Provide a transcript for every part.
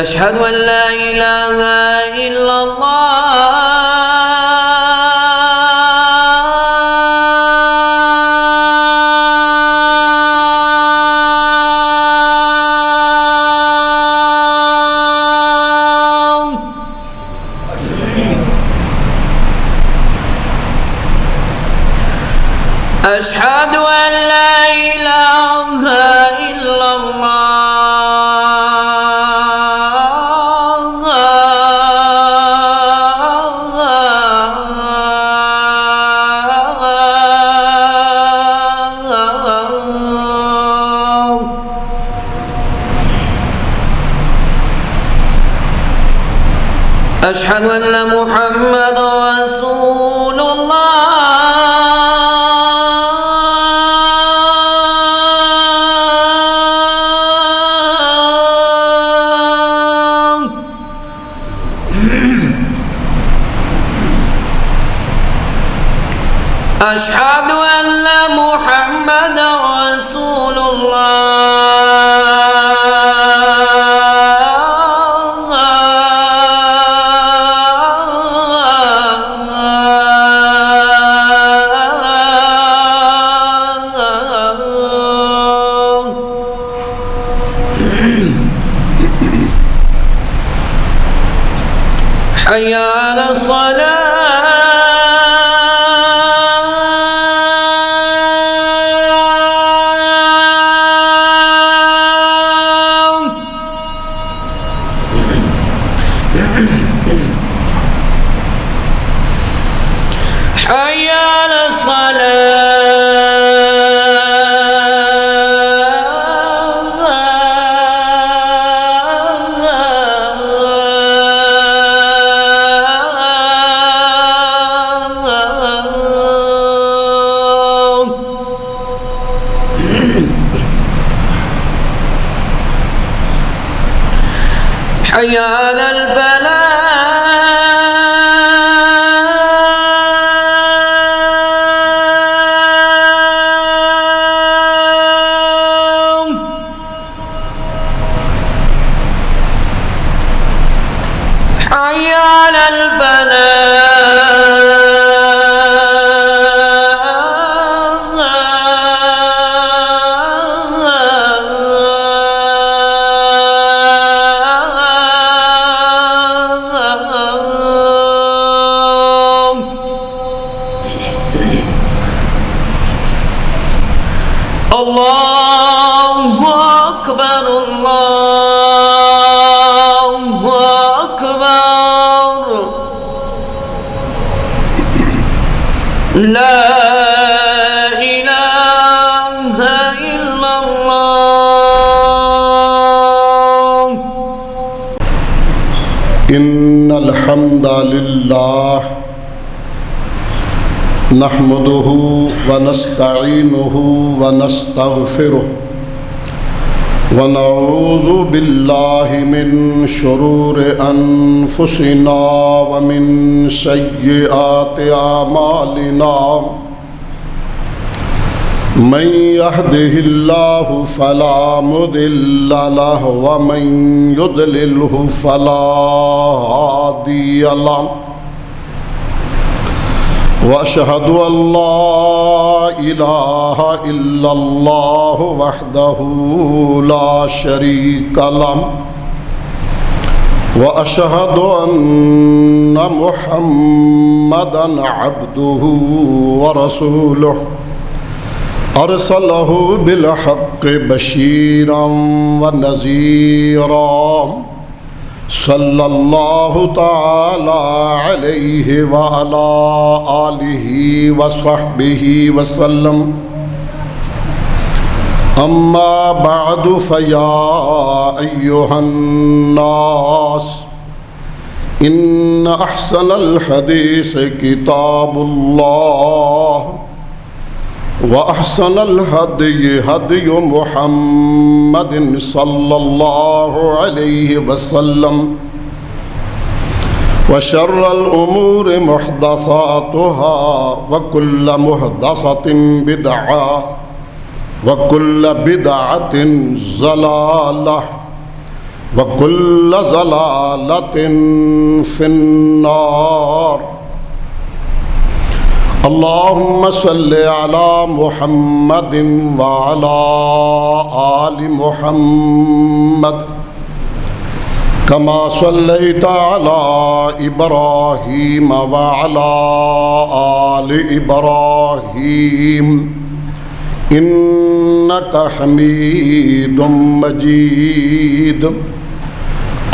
أشهد أن لا إله إلا الله. أشهد أن لا إله إلا الله. أشهد أن محمد رسول الله. أشهد أن محمد رسول حي على الصلاة. حي على الصلاة. حي على الفلاح. حي على الفلاح. الله أكبر الله أكبر. لا إله إلا الله. إن الحمد لله نحمده ونستعينه ونستغفره ونعوذ بالله من شرور أنفسنا ومن سيئات أعمالنا. من يهده الله فلا مضل له ومن يضلله فلا هادي له. وأشهد أن لا إله إلا الله وحده لا شريك له وأشهد أن محمدًا عبده ورسوله أرسله بالحق بشيرًا ونذيرًا صلى الله تعالى عليه وعلى آله وصحبه وسلم أما بعد فيا أيها الناس إن أحسن الحديث كتاب الله وأحسن الهدي هدي محمد صلى الله عليه وسلم وشر الأمور محدثاتها وكل محدثة بدعة وكل بدعة ضلالة وكل ضلالة في النار اللهم صل على محمد وعلى آل محمد كما صليت على إبراهيم وعلى آل إبراهيم إنك حميد مجيد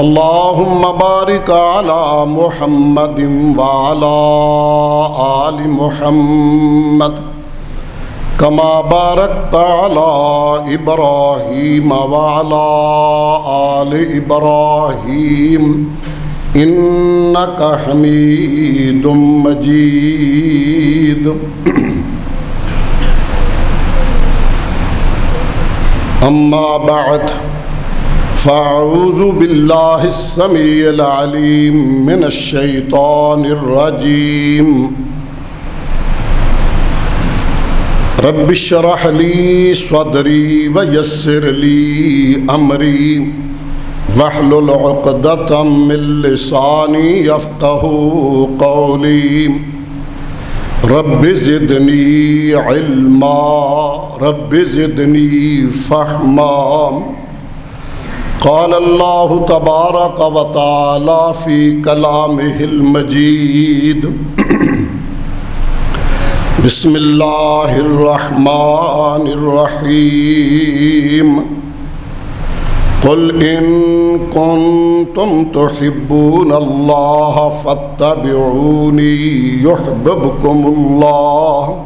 اللهم بارك على محمد وعلى آل محمد كما باركت على إبراهيم وعلى آل إبراهيم إنك حميد مجيد أما بعد فأعوذ بالله السميع العليم من الشيطان الرجيم رب اشرح لي صدري ويسر لي أمري واحلل عقدة من لساني يفقهوا قولي رب زدني علما رب زدني فهما قال الله تبارك وتعالى في كلامه المجيد بسم الله الرحمن الرحيم قل إن كنتم تحبون الله فاتبعوني يحببكم الله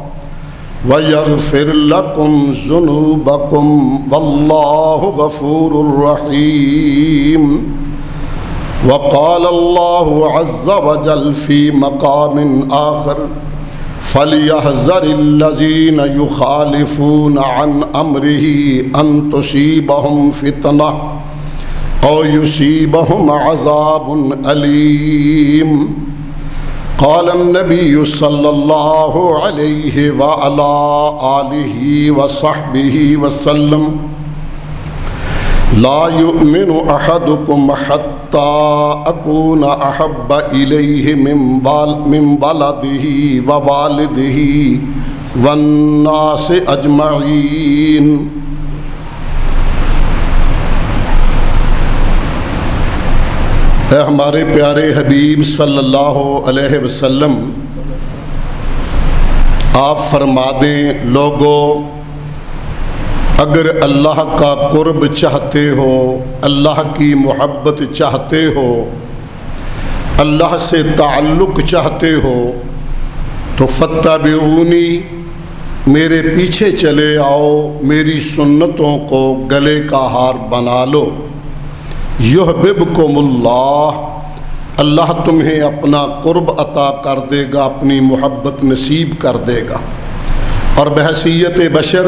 ويغفر لكم ذنوبكم والله غفور رحيم وقال الله عز وجل في مقام آخر فليحذر الذين يخالفون عن أمره أن تصيبهم فتنة أو يصيبهم عذاب أليم قال النبي صلى الله عليه وعلى آله وصحبه وسلم لا يؤمن أحدكم حتى أكون أحب إليه من ولده ووالده والناس أجمعين اے ہمارے پیارے حبیب صلی اللہ علیہ وسلم آپ فرما دیں لوگو اگر اللہ کا قرب چاہتے ہو اللہ کی محبت چاہتے ہو اللہ سے تعلق چاہتے ہو تو فتبعونی میرے پیچھے چلے آؤ میری سنتوں کو گلے کا ہار بنا لو یحببکم اللہ اللہ تمہیں اپنا قرب عطا کر دے گا اپنی محبت نصیب کر دے گا اور بحیثیت بشر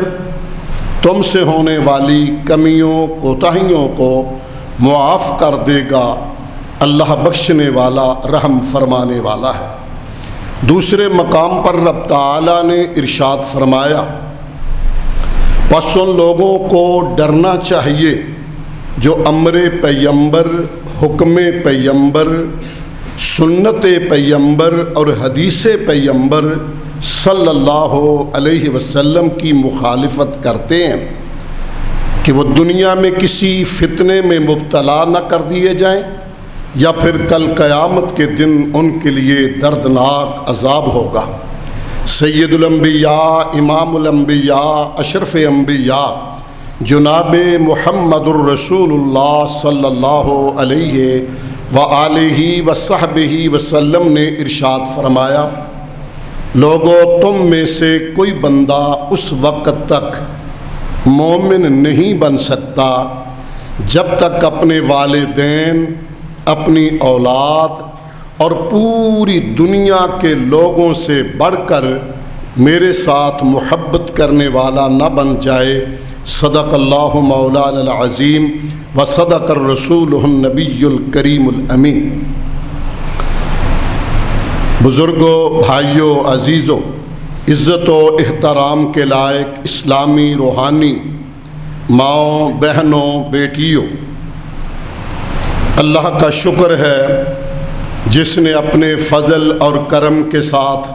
تم سے ہونے والی کمیوں کوتاہیوں کو معاف کر دے گا اللہ بخشنے والا رحم فرمانے والا ہے۔ دوسرے مقام پر رب تعالیٰ نے ارشاد فرمایا پس ان لوگوں کو ڈرنا چاہیے جو امر پیغمبر، حکم پیغمبر، سنت پیغمبر اور حدیث پیغمبر صلی اللہ علیہ وسلم کی مخالفت کرتے ہیں کہ وہ دنیا میں کسی فتنے میں مبتلا نہ کر دیے جائیں یا پھر کل قیامت کے دن ان کے لیے دردناک عذاب ہوگا۔ سید الانبیاء، امام الانبیاء، اشرف انبیاء جناب محمد الرسول اللہ صلی اللہ علیہ وآلہ وصحبہ وسلم نے ارشاد فرمایا، لوگو تم میں سے کوئی بندہ اس وقت تک مومن نہیں بن سکتا جب تک اپنے والدین، اپنی اولاد اور پوری دنیا کے لوگوں سے بڑھ کر میرے ساتھ محبت کرنے والا نہ بن جائے۔ صدق اللہ مولانا العظیم و صدق الرسول النبی الکریم الامین۔ بزرگوں، بھائیوں، عزیزوں، عزت و احترام کے لائق اسلامی روحانی ماؤں، بہنوں، بیٹیوں، اللہ کا شکر ہے جس نے اپنے فضل اور کرم کے ساتھ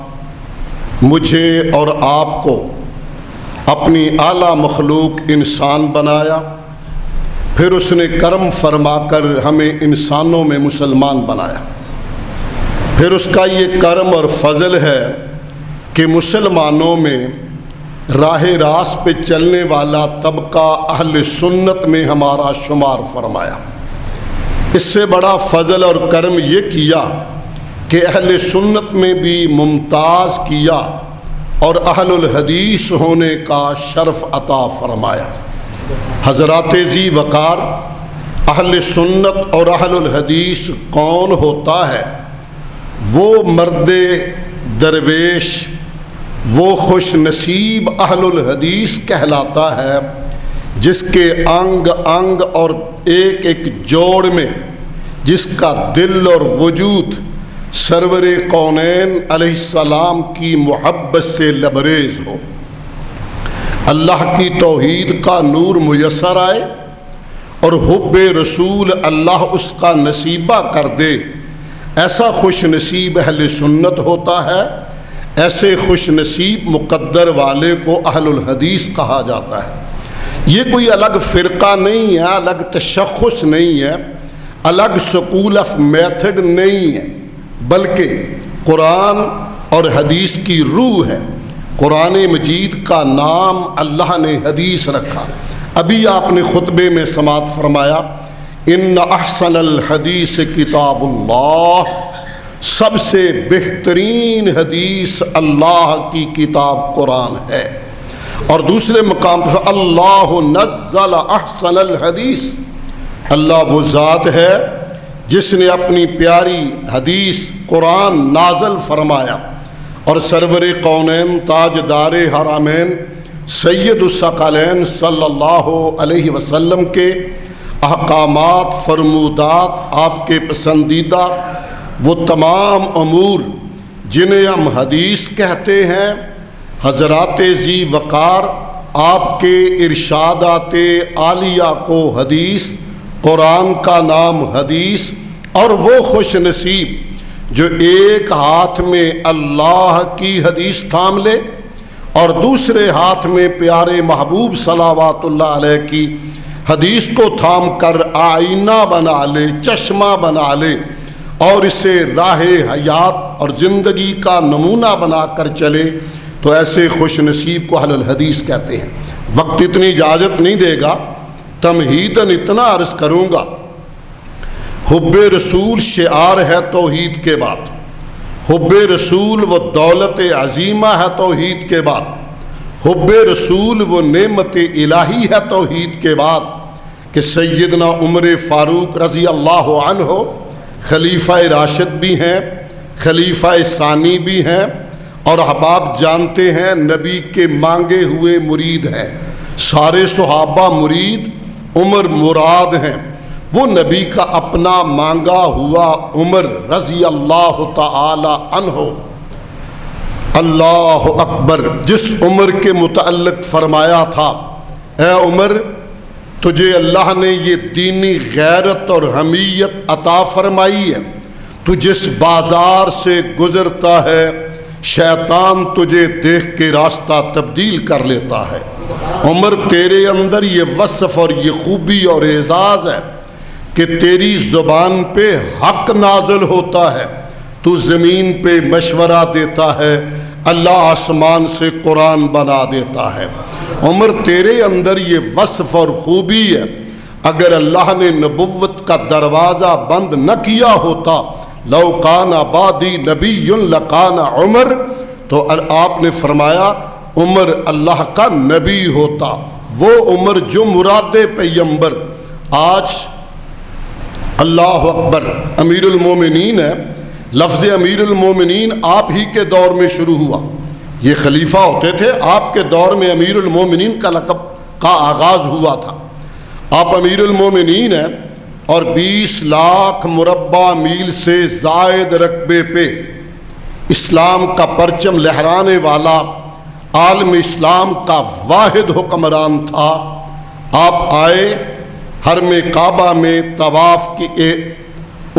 مجھے اور آپ کو اپنی اعلیٰ مخلوق انسان بنایا، پھر اس نے کرم فرما کر ہمیں انسانوں میں مسلمان بنایا۔ پھر اس کا یہ کرم اور فضل ہے کہ مسلمانوں میں راہ راست پہ چلنے والا طبقہ اہل سنت میں ہمارا شمار فرمایا۔ اس سے بڑا فضل اور کرم یہ کیا کہ اہل سنت میں بھی ممتاز کیا اور اہل الحدیث ہونے کا شرف عطا فرمایا۔ حضرات ذی وقار، اہل سنت اور اہل الحدیث کون ہوتا ہے؟ وہ مرد درویش، وہ خوش نصیب اہل الحدیث کہلاتا ہے جس کے انگ انگ اور ایک ایک جوڑ میں جس کا دل اور وجود سرور کونین علیہ السلام کی محبت سے لبریز ہو، اللہ کی توحید کا نور میسر آئے اور حب رسول اللہ اس کا نصیبہ کر دے، ایسا خوش نصیب اہل سنت ہوتا ہے۔ ایسے خوش نصیب مقدر والے کو اہل الحدیث کہا جاتا ہے۔ یہ کوئی الگ فرقہ نہیں ہے، الگ تشخص نہیں ہے، الگ سکول آف میتھڈ نہیں ہے، بلکہ قرآن اور حدیث کی روح ہے۔ قرآن مجید کا نام اللہ نے حدیث رکھا۔ ابھی آپ نے خطبے میں سماعت فرمایا، ان احسن الحدیث کتاب اللہ، سب سے بہترین حدیث اللہ کی کتاب قرآن ہے۔ اور دوسرے مقام پر اللہ نزل احسن الحدیث، اللہ وہ ذات ہے جس نے اپنی پیاری حدیث قرآن نازل فرمایا اور سرور کونین تاجدار حرمین سید الثقلین صلی اللہ علیہ وسلم کے احکامات، فرمودات، آپ کے پسندیدہ وہ تمام امور جنہیں ہم حدیث کہتے ہیں، حضرات ذی وقار آپ کے ارشادات عالیہ کو حدیث، قرآن کا نام حدیث، اور وہ خوش نصیب جو ایک ہاتھ میں اللہ کی حدیث تھام لے اور دوسرے ہاتھ میں پیارے محبوب صلوات اللہ علیہ کی حدیث کو تھام کر آئینہ بنا لے، چشمہ بنا لے اور اسے راہ حیات اور زندگی کا نمونہ بنا کر چلے، تو ایسے خوش نصیب کو اہل الحدیث کہتے ہیں۔ وقت اتنی اجازت نہیں دے گا، تمہیداً اتنا عرض کروں گا، حب رسول شعار ہے توحید کے بعد، حب رسول وہ دولت عظیمہ ہے توحید کے بعد، حب رسول وہ نعمت الہی ہے توحید کے بعد، کہ سیدنا عمر فاروق رضی اللہ عنہ خلیفہ راشد بھی ہیں، خلیفہ ثانی بھی ہیں، اور احباب جانتے ہیں نبی کے مانگے ہوئے مرید ہیں، سارے صحابہ مرید، عمر مراد ہیں، وہ نبی کا اپنا مانگا ہوا عمر رضی اللہ تعالی عنہ۔ اللہ اکبر، جس عمر کے متعلق فرمایا تھا، اے عمر تجھے اللہ نے یہ دینی غیرت اور حمیت عطا فرمائی ہے، تو جس بازار سے گزرتا ہے شیطان تجھے دیکھ کے راستہ تبدیل کر لیتا ہے۔ عمر تیرے اندر یہ وصف اور یہ خوبی اور اعزاز ہے کہ تیری زبان پہ حق نازل ہوتا ہے، تو زمین پہ مشورہ دیتا ہے، اللہ آسمان سے قرآن بنا دیتا ہے۔ عمر تیرے اندر یہ وصف اور خوبی ہے، اگر اللہ نے نبوت کا دروازہ بند نہ کیا ہوتا، لو کان بعدی نبی لکان عمر، تو آپ نے فرمایا عمر اللہ کا نبی ہوتا، وہ عمر جو مراد پیغمبر۔ آج اللہ اکبر امیر المومنین ہے، لفظ امیر المومنین آپ ہی کے دور میں شروع ہوا، یہ خلیفہ ہوتے تھے، آپ کے دور میں امیر المومنین کا لقب کا آغاز ہوا تھا۔ آپ امیر المومنین ہیں اور 20 لاکھ مربع میل سے زائد رقبے پہ اسلام کا پرچم لہرانے والا عالم اسلام کا واحد حکمران تھا۔ آپ آئے حرم کعبہ میں طواف کی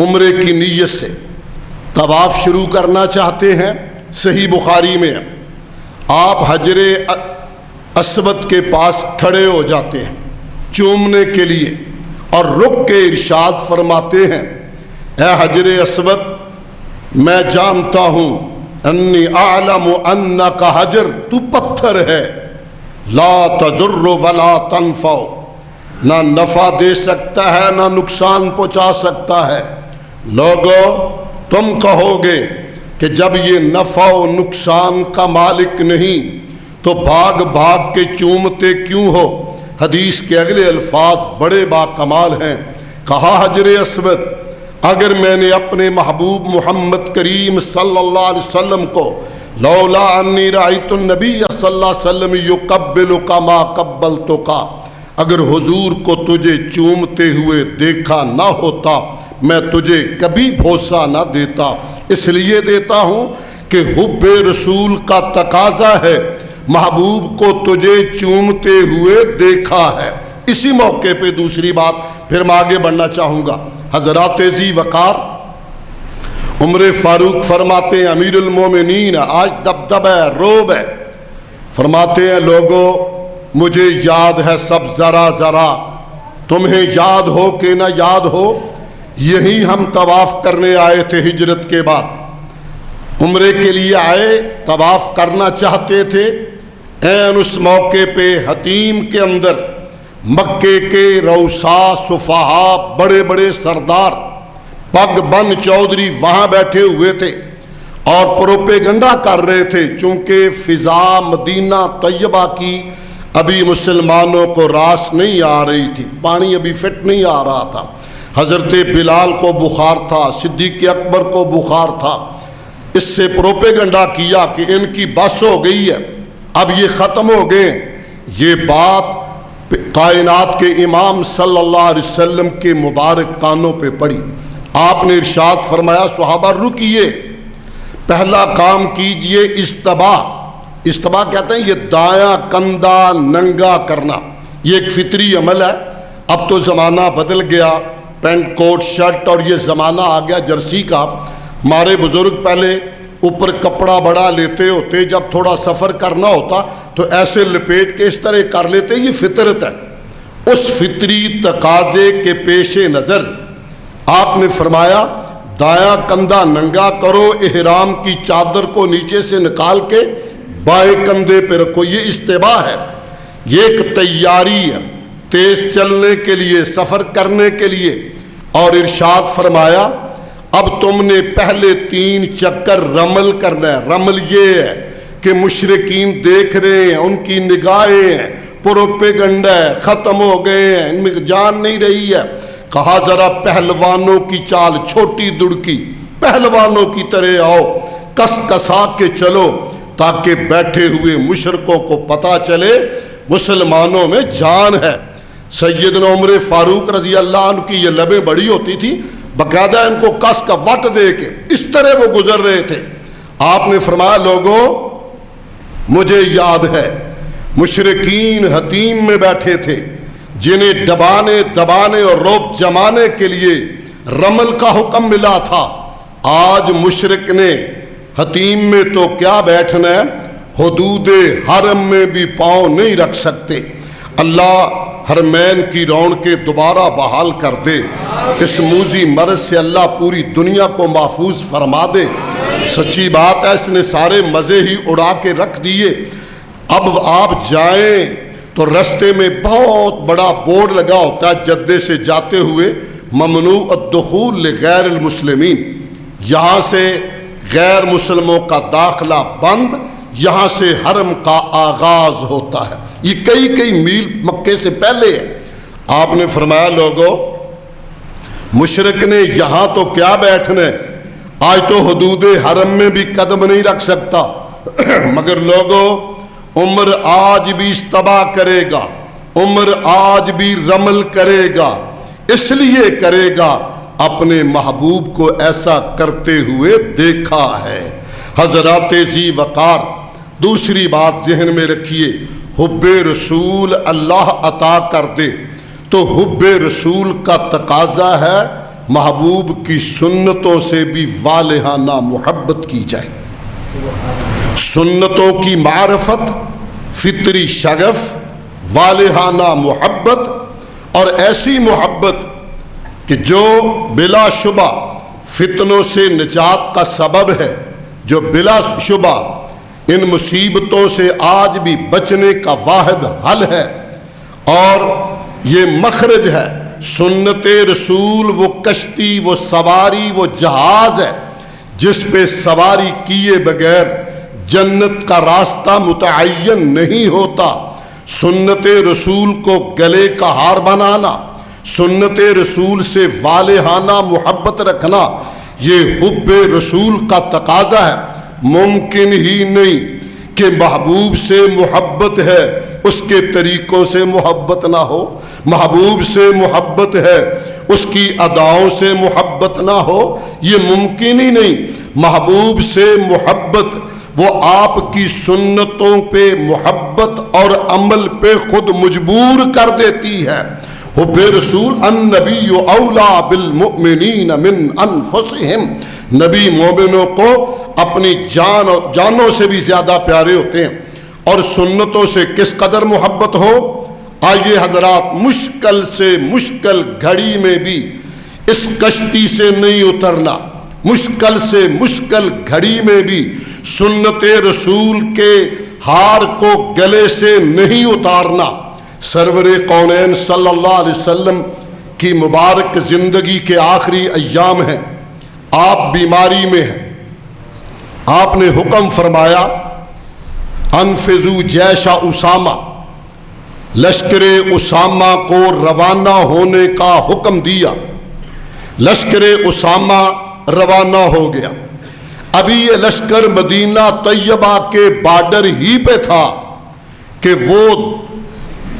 عمرے کی نیت سے طواف شروع کرنا چاہتے ہیں، صحیح بخاری میں ہے، آپ حجر اسود کے پاس کھڑے ہو جاتے ہیں چومنے کے لیے اور رک کے ارشاد فرماتے ہیں، اے حجر اسود میں جانتا ہوں انی اعلم انک حجر، تو پتھر ہے، لا تضر ولا تنفع، نہ نفع دے سکتا ہے نہ نقصان پہنچا سکتا ہے۔ لوگو تم کہو گے کہ جب یہ نفع و نقصان کا مالک نہیں تو بھاگ بھاگ کے چومتے کیوں ہو؟ حدیث کے اگلے الفاظ بڑے باکمال ہیں، کہا حجر اسود اگر میں نے اپنے محبوب محمد کریم صلی اللہ علیہ وسلم کو لولا انی رأیت النبی صلی اللہ علیہ وسلم یقبلک ما قبلتک، اگر حضور کو تجھے چومتے ہوئے دیکھا نہ ہوتا میں تجھے کبھی بھوسا نہ دیتا، اس لیے دیتا ہوں کہ حب رسول کا تقاضا ہے، محبوب کو تجھے چومتے ہوئے دیکھا ہے۔ اسی موقع پہ دوسری بات پھر میں آگے بڑھنا چاہوں گا، حضرات ذی وقار عمر فاروق فرماتے ہیں امیر المومنین آج دبدبہ ہے، روب ہے، فرماتے ہیں لوگوں مجھے یاد ہے سب ذرا ذرا، تمہیں یاد ہو کہ نہ یاد ہو، یہی ہم طواف کرنے آئے تھے ہجرت کے بعد، عمرے کے لیے آئے، طواف کرنا چاہتے تھے، این اس موقع پہ حتیم کے اندر مکے کے روسا صفحاء بڑے بڑے سردار پگ بن چودھری وہاں بیٹھے ہوئے تھے اور پروپیگنڈا کر رہے تھے، چونکہ فضا مدینہ طیبہ کی ابھی مسلمانوں کو راس نہیں آ رہی تھی، پانی ابھی فٹ نہیں آ رہا تھا، حضرت بلال کو بخار تھا، صدیق اکبر کو بخار تھا، اس سے پروپیگنڈا کیا کہ ان کی بس ہو گئی ہے، اب یہ ختم ہو گئے۔ یہ بات کائنات کے امام صلی اللہ علیہ وسلم کے مبارک کانوں پہ پڑی، آپ نے ارشاد فرمایا صحابہ رکیے، پہلا کام کیجئے استباء کہتے ہیں یہ دایاں کندھا ننگا کرنا، یہ ایک فطری عمل ہے، اب تو زمانہ بدل گیا، پینٹ کوٹ شرٹ اور یہ زمانہ آ گیا جرسی کا، ہمارے بزرگ پہلے اوپر کپڑا بڑا لیتے ہوتے، جب تھوڑا سفر کرنا ہوتا تو ایسے لپیٹ کے اس طرح کر لیتے، یہ فطرت ہے۔ اس فطری تقاضے کے پیش نظر آپ نے فرمایا دایاں کندھا ننگا کرو، احرام کی چادر کو نیچے سے نکال کے بائیں کندھے پہ رکھو، یہ استباء ہے، یہ ایک تیاری ہے تیز چلنے کے لیے، سفر کرنے کے لیے، اور ارشاد فرمایا اب تم نے پہلے 3 چکر رمل کرنا ہے۔ رمل یہ ہے کہ مشرکین دیکھ رہے ہیں، ان کی نگاہیں ہیں، پروپیگنڈا ہے، ختم ہو گئے ہیں، ان میں جان نہیں رہی ہے، کہا ذرا پہلوانوں کی چال، چھوٹی دڑکی پہلوانوں کی طرح آؤ، کس کسا کے چلو تاکہ بیٹھے ہوئے مشرکوں کو پتہ چلے مسلمانوں میں جان ہے۔ سیدنا عمر فاروق رضی اللہ عنہ کی یہ لبیں بڑی ہوتی تھی، باقاعدہ ان کو کس کا وٹ دے کے اس طرح وہ گزر رہے تھے۔ آپ نے فرمایا لوگوں مجھے یاد ہے مشرکین حتیم میں بیٹھے تھے، جنہیں دبانے اور روب جمانے کے لیے رمل کا حکم ملا تھا، آج مشرک نے حتیم میں تو کیا بیٹھنا ہے، حدود حرم میں بھی پاؤں نہیں رکھ سکتے۔ اللہ حرمین کی رونقیں دوبارہ بحال کر دے، اس موذی مرض سے اللہ پوری دنیا کو محفوظ فرما دے۔ سچی بات ہے اس نے سارے مزے ہی اڑا کے رکھ دیے۔ اب آپ جائیں تو رستے میں بہت بڑا بورڈ لگا ہوتا ہے جدے سے جاتے ہوئے، ممنوع الدخول لغیر المسلمین، یہاں سے غیر مسلموں کا داخلہ بند، یہاں سے حرم کا آغاز ہوتا ہے۔ یہ کئی میل مکے سے پہلے ہے۔ آپ نے فرمایا لوگوں، مشرک نے یہاں تو کیا بیٹھنے، آج تو حدود حرم میں بھی قدم نہیں رکھ سکتا، مگر لوگوں عمر آج بھی استباح کرے گا، عمر آج بھی رمل کرے گا، اس لیے کرے گا اپنے محبوب کو ایسا کرتے ہوئے دیکھا ہے۔ حضرات ذی وقار، دوسری بات ذہن میں رکھیے، حب رسول اللہ عطا کر دے تو حب رسول کا تقاضا ہے محبوب کی سنتوں سے بھی والہانہ محبت کی جائے۔ سنتوں کی معرفت، فطری شغف، والہانہ محبت، اور ایسی محبت کہ جو بلا شبہ فتنوں سے نجات کا سبب ہے، جو بلا شبہ ان مصیبتوں سے آج بھی بچنے کا واحد حل ہے اور یہ مخرج ہے۔ سنت رسول وہ کشتی، وہ سواری، وہ جہاز ہے جس پہ سواری کیے بغیر جنت کا راستہ متعین نہیں ہوتا۔ سنت رسول کو گلے کا ہار بنانا، سنت رسول سے والہانہ محبت رکھنا، یہ حب رسول کا تقاضا ہے۔ ممکن ہی نہیں کہ محبوب سے محبت ہے اس کے طریقوں سے محبت نہ ہو، محبوب سے محبت ہے اس کی اداؤں سے محبت نہ ہو، یہ ممکن ہی نہیں۔ محبوب سے محبت وہ آپ کی سنتوں پہ محبت اور عمل پہ خود مجبور کر دیتی ہے۔ حب رسول النبی اولا بالمؤمنین من انفسہم، نبی مومنوں کو اپنی جانوں سے بھی زیادہ پیارے ہوتے ہیں۔ اور سنتوں سے کس قدر محبت ہو، آئیے حضرات، مشکل سے مشکل گھڑی میں بھی اس کشتی سے نہیں اترنا، مشکل سے مشکل گھڑی میں بھی سنت رسول کے ہار کو گلے سے نہیں اتارنا۔ سرور کونین صلی اللہ علیہ وسلم کی مبارک زندگی کے آخری ایام ہیں، آپ بیماری میں ہیں، آپ نے حکم فرمایا انفذو جیش اسامہ، لشکر اسامہ کو روانہ ہونے کا حکم دیا۔ لشکر اسامہ روانہ ہو گیا۔ ابھی یہ لشکر مدینہ طیبہ کے بارڈر ہی پہ تھا کہ وہ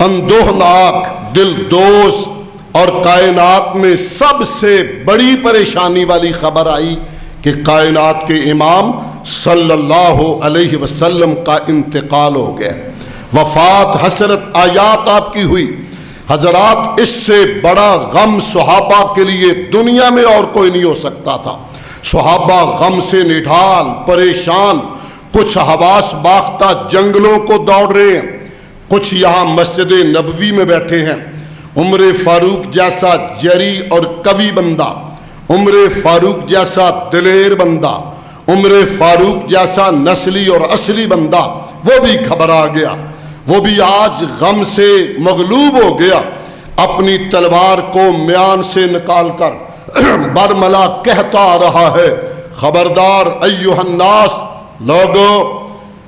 اندوہناک، دلدوز اور کائنات میں سب سے بڑی پریشانی والی خبر آئی کہ کائنات کے امام صلی اللہ علیہ وسلم کا انتقال ہو گیا، وفات حسرت آیات آپ کی ہوئی۔ حضرات، اس سے بڑا غم صحابہ کے لیے دنیا میں اور کوئی نہیں ہو سکتا تھا۔ صحابہ غم سے نڈھال، پریشان، کچھ حواس باختہ جنگلوں کو دوڑ رہے ہیں، کچھ یہاں مسجد نبوی میں بیٹھے ہیں۔ عمر فاروق جیسا جری اور قوی بندہ، عمر فاروق جیسا دلیر بندہ، عمر فاروق جیسا نسلی اور اصلی بندہ، وہ بھی گھبرا گیا، وہ بھی آج غم سے مغلوب ہو گیا۔ اپنی تلوار کو میان سے نکال کر برملا کہتا رہا ہے، خبردار ایھا الناس، لوگوں،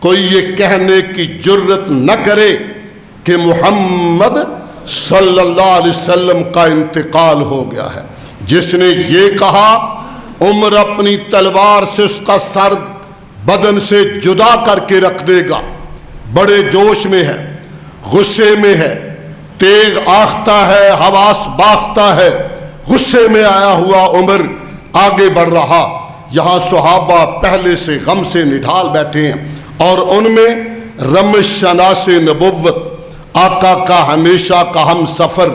کوئی یہ کہنے کی جرت نہ کرے کہ محمد صلی اللہ علیہ وسلم کا انتقال ہو گیا ہے۔ جس نے یہ کہا، عمر اپنی تلوار سے اس کا سر بدن سے جدا کر کے رکھ دے گا۔ بڑے جوش میں ہے، غصے میں ہے، تیغ آختہ ہے، حواس باختہ ہے، غصے میں آیا ہوا عمر آگے بڑھ رہا۔ یہاں صحابہ پہلے سے غم سے نڈھال بیٹھے ہیں اور ان میں رمش شناس نبوت، آقا کا ہمیشہ کا ہم سفر،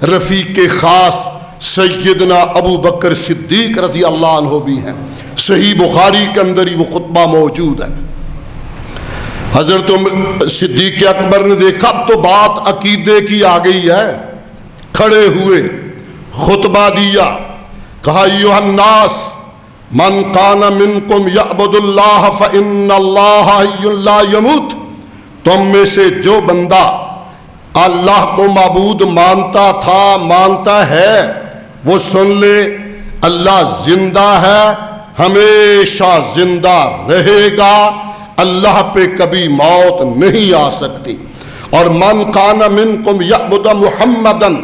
رفیق خاص سیدنا ابو بکر صدیق رضی اللہ عنہ بھی ہیں۔ صحیح بخاری کے اندر ہی وہ خطبہ موجود ہے۔ حضرت صدیق اکبر نے دیکھا اب تو بات عقیدے کی آ گئی ہے، کھڑے ہوئے خطبہ دیا، کہا ایھا الناس من کان منکم یعبد اللہ فإن اللہ حی لا یموت، تم میں سے جو بندہ اللہ کو معبود مانتا تھا مانتا ہے وہ سن لے، اللہ زندہ ہے، ہمیشہ زندہ رہے گا، اللہ پہ کبھی موت نہیں آ سکتی۔ اور من کان منکم یعبد محمدن،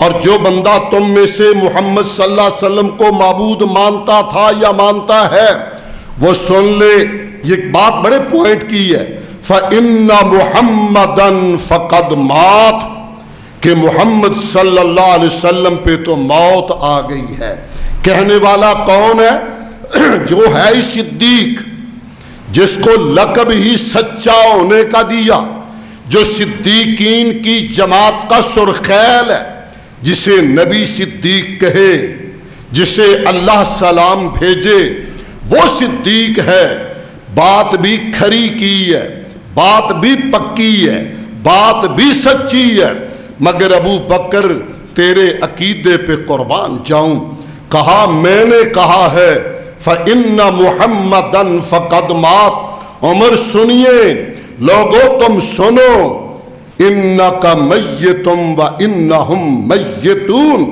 اور جو بندہ تم میں سے محمد صلی اللہ علیہ وسلم کو معبود مانتا تھا یا مانتا ہے وہ سن لے، یہ بات بڑے پوائنٹ کی ہے، فَإِنَّ مُحَمَّدًا فَقَدْ مَاتَ، کہ محمد صلی اللہ علیہ وسلم پہ تو موت آ گئی ہے۔ کہنے والا کون ہے؟ جو ہے صدیق، جس کو لقب ہی سچا ہونے کا دیا، جو صدیقین کی جماعت کا سرخیل ہے، جسے نبی صدیق کہے، جسے اللہ سلام بھیجے، وہ صدیق ہے۔ بات بھی کھری کی ہے، بات بھی پکی ہے، بات بھی سچی ہے، مگر ابو بکر تیرے عقیدے پہ قربان جاؤں، کہا میں نے کہا ہے فَإِنَّ مُحَمَّدًا فَقَدْ مَاتَ۔ عمر سنیے، لوگوں تم سنو، اِنَّكَ مَيِّتٌ وَإِنَّهُمْ مَيِّتُونَ۔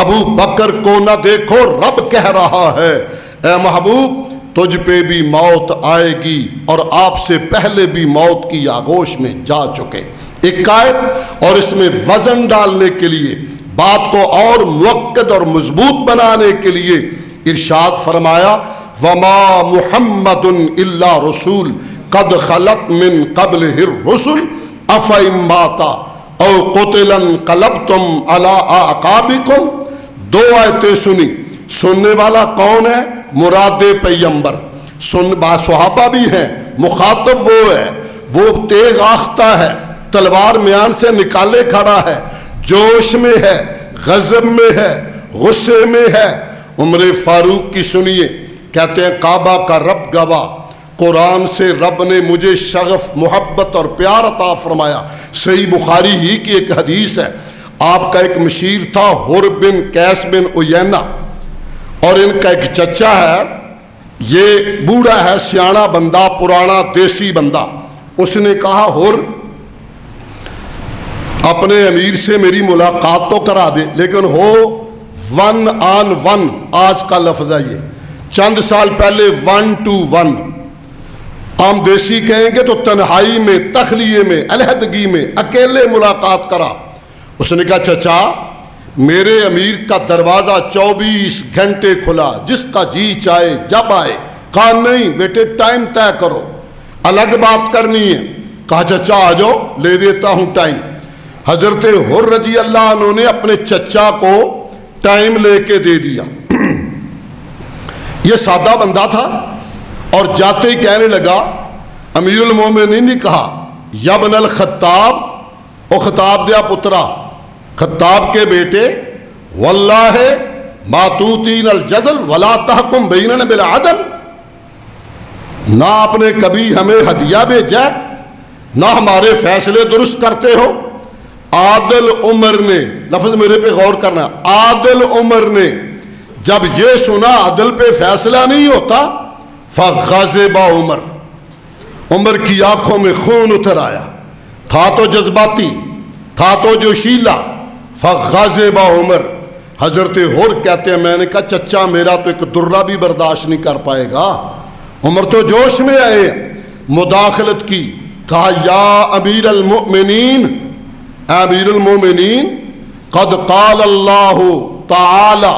ابو بکر کو نہ دیکھو، رب کہہ رہا ہے اے محبوب تجھ پہ بھی موت آئے گی، اور آپ سے پہلے بھی موت کی آغوش میں جا چکے۔ ایک آیت اور اس میں وزن ڈالنے کے لیے، بات کو اور موقد اور مضبوط بنانے کے لیے ارشاد فرمایا وَمَا مُحَمَّدٌ إِلَّا رَسُولٌ قَدْ خَلَتْ مِن قَبْلِهِ الرُّسُلُ أَفَإِن مَاتَ أَوْ قُتِلَ انقلبتم عَلَىٰ أَعْقَابِكُمْ۔ دو آیتیں سنی، سننے والا کون ہے؟ مراد پیغمبر، صحابہ بھی ہیں، مخاطب وہ ہے، وہ تیغ آختہ ہے، تلوار میان سے نکالے کھڑا ہے، جوش میں ہے، غضب میں ہے، غصے میں ہے۔ عمر فاروق کی سنیے، کہتے ہیں کعبہ کا رب گواہ، قرآن سے رب نے مجھے شغف محبت اور پیار عطا فرمایا۔ صحیح بخاری ہی کی ایک حدیث ہے، آپ کا ایک مشیر تھا حر بن قیس بن عیینہ، اور ان کا ایک چچا ہے، یہ بوڑھا ہے، سیاںا بندہ، پرانا دیسی بندہ۔ اس نے کہا حر اپنے امیر سے میری ملاقات تو کرا دے، لیکن ہو 1 on 1، آج کا لفظ ہے یہ، چند سال پہلے 1 to 1، ہم دیسی کہیں گے تو تنہائی میں، تخلیے میں، علیحدگی میں، اکیلے ملاقات کرا۔ اس نے کہا چچا میرے امیر کا دروازہ 24 گھنٹے کھلا، جس کا جی چاہے جب آئے۔ کہا نہیں بیٹے ٹائم طے کرو، الگ بات کرنی ہے۔ کہا چچا آ جاؤ، لے دیتا ہوں ٹائم۔ حضرت حر رضی اللہ عنہ نے اپنے چچا کو ٹائم لے کے دے دیا۔ یہ سادہ بندہ تھا، اور جاتے ہی کہنے لگا، امیر المومنین نے کہا یا ابن الخطاب، او خطاب دیا پترا، خطاب کے بیٹے، واللہ ما توتین الجدل ولا تحکم بیننا بالعدل، نہ آپ نے کبھی ہمیں ہدیہ بھیجا، نہ ہمارے فیصلے درست کرتے ہو۔ عادل عمر نے، لفظ میرے پہ غور کرنا، عادل عمر نے جب یہ سنا عدل پہ فیصلہ نہیں ہوتا، فغضب عمر، عمر کی آنکھوں میں خون اتر آیا، تھا تو جذباتی، تھا تو جوشیلا، فغضب عمر۔ حضرت حر کہتے ہیں میں نے کہا چچا میرا تو ایک درہ بھی برداشت نہیں کر پائے گا۔ عمر تو جوش میں آئے، مداخلت کی، کہا یا امیر المؤمنین، امیر المومنین قد قال اللہ تعالی،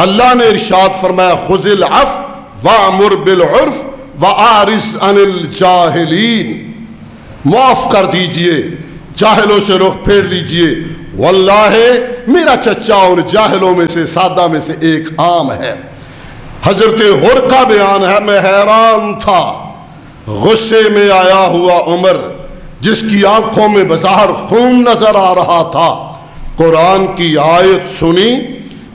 اللہ نے ارشاد فرمایا خذ العفو وامر بالعرف واعرض عن الجاہلین، معاف کر دیجئے، جاہلوں سے رخ پھیر لیجئے۔ واللہ میرا چچا ان جاہلوں میں سے، سادہ میں سے ایک عام ہے۔ حضرت حر کا بیان ہے، میں حیران تھا، غصے میں آیا ہوا عمر، جس کی آنکھوں میں بظاہر خون نظر آ رہا تھا، قرآن کی آیت سنی،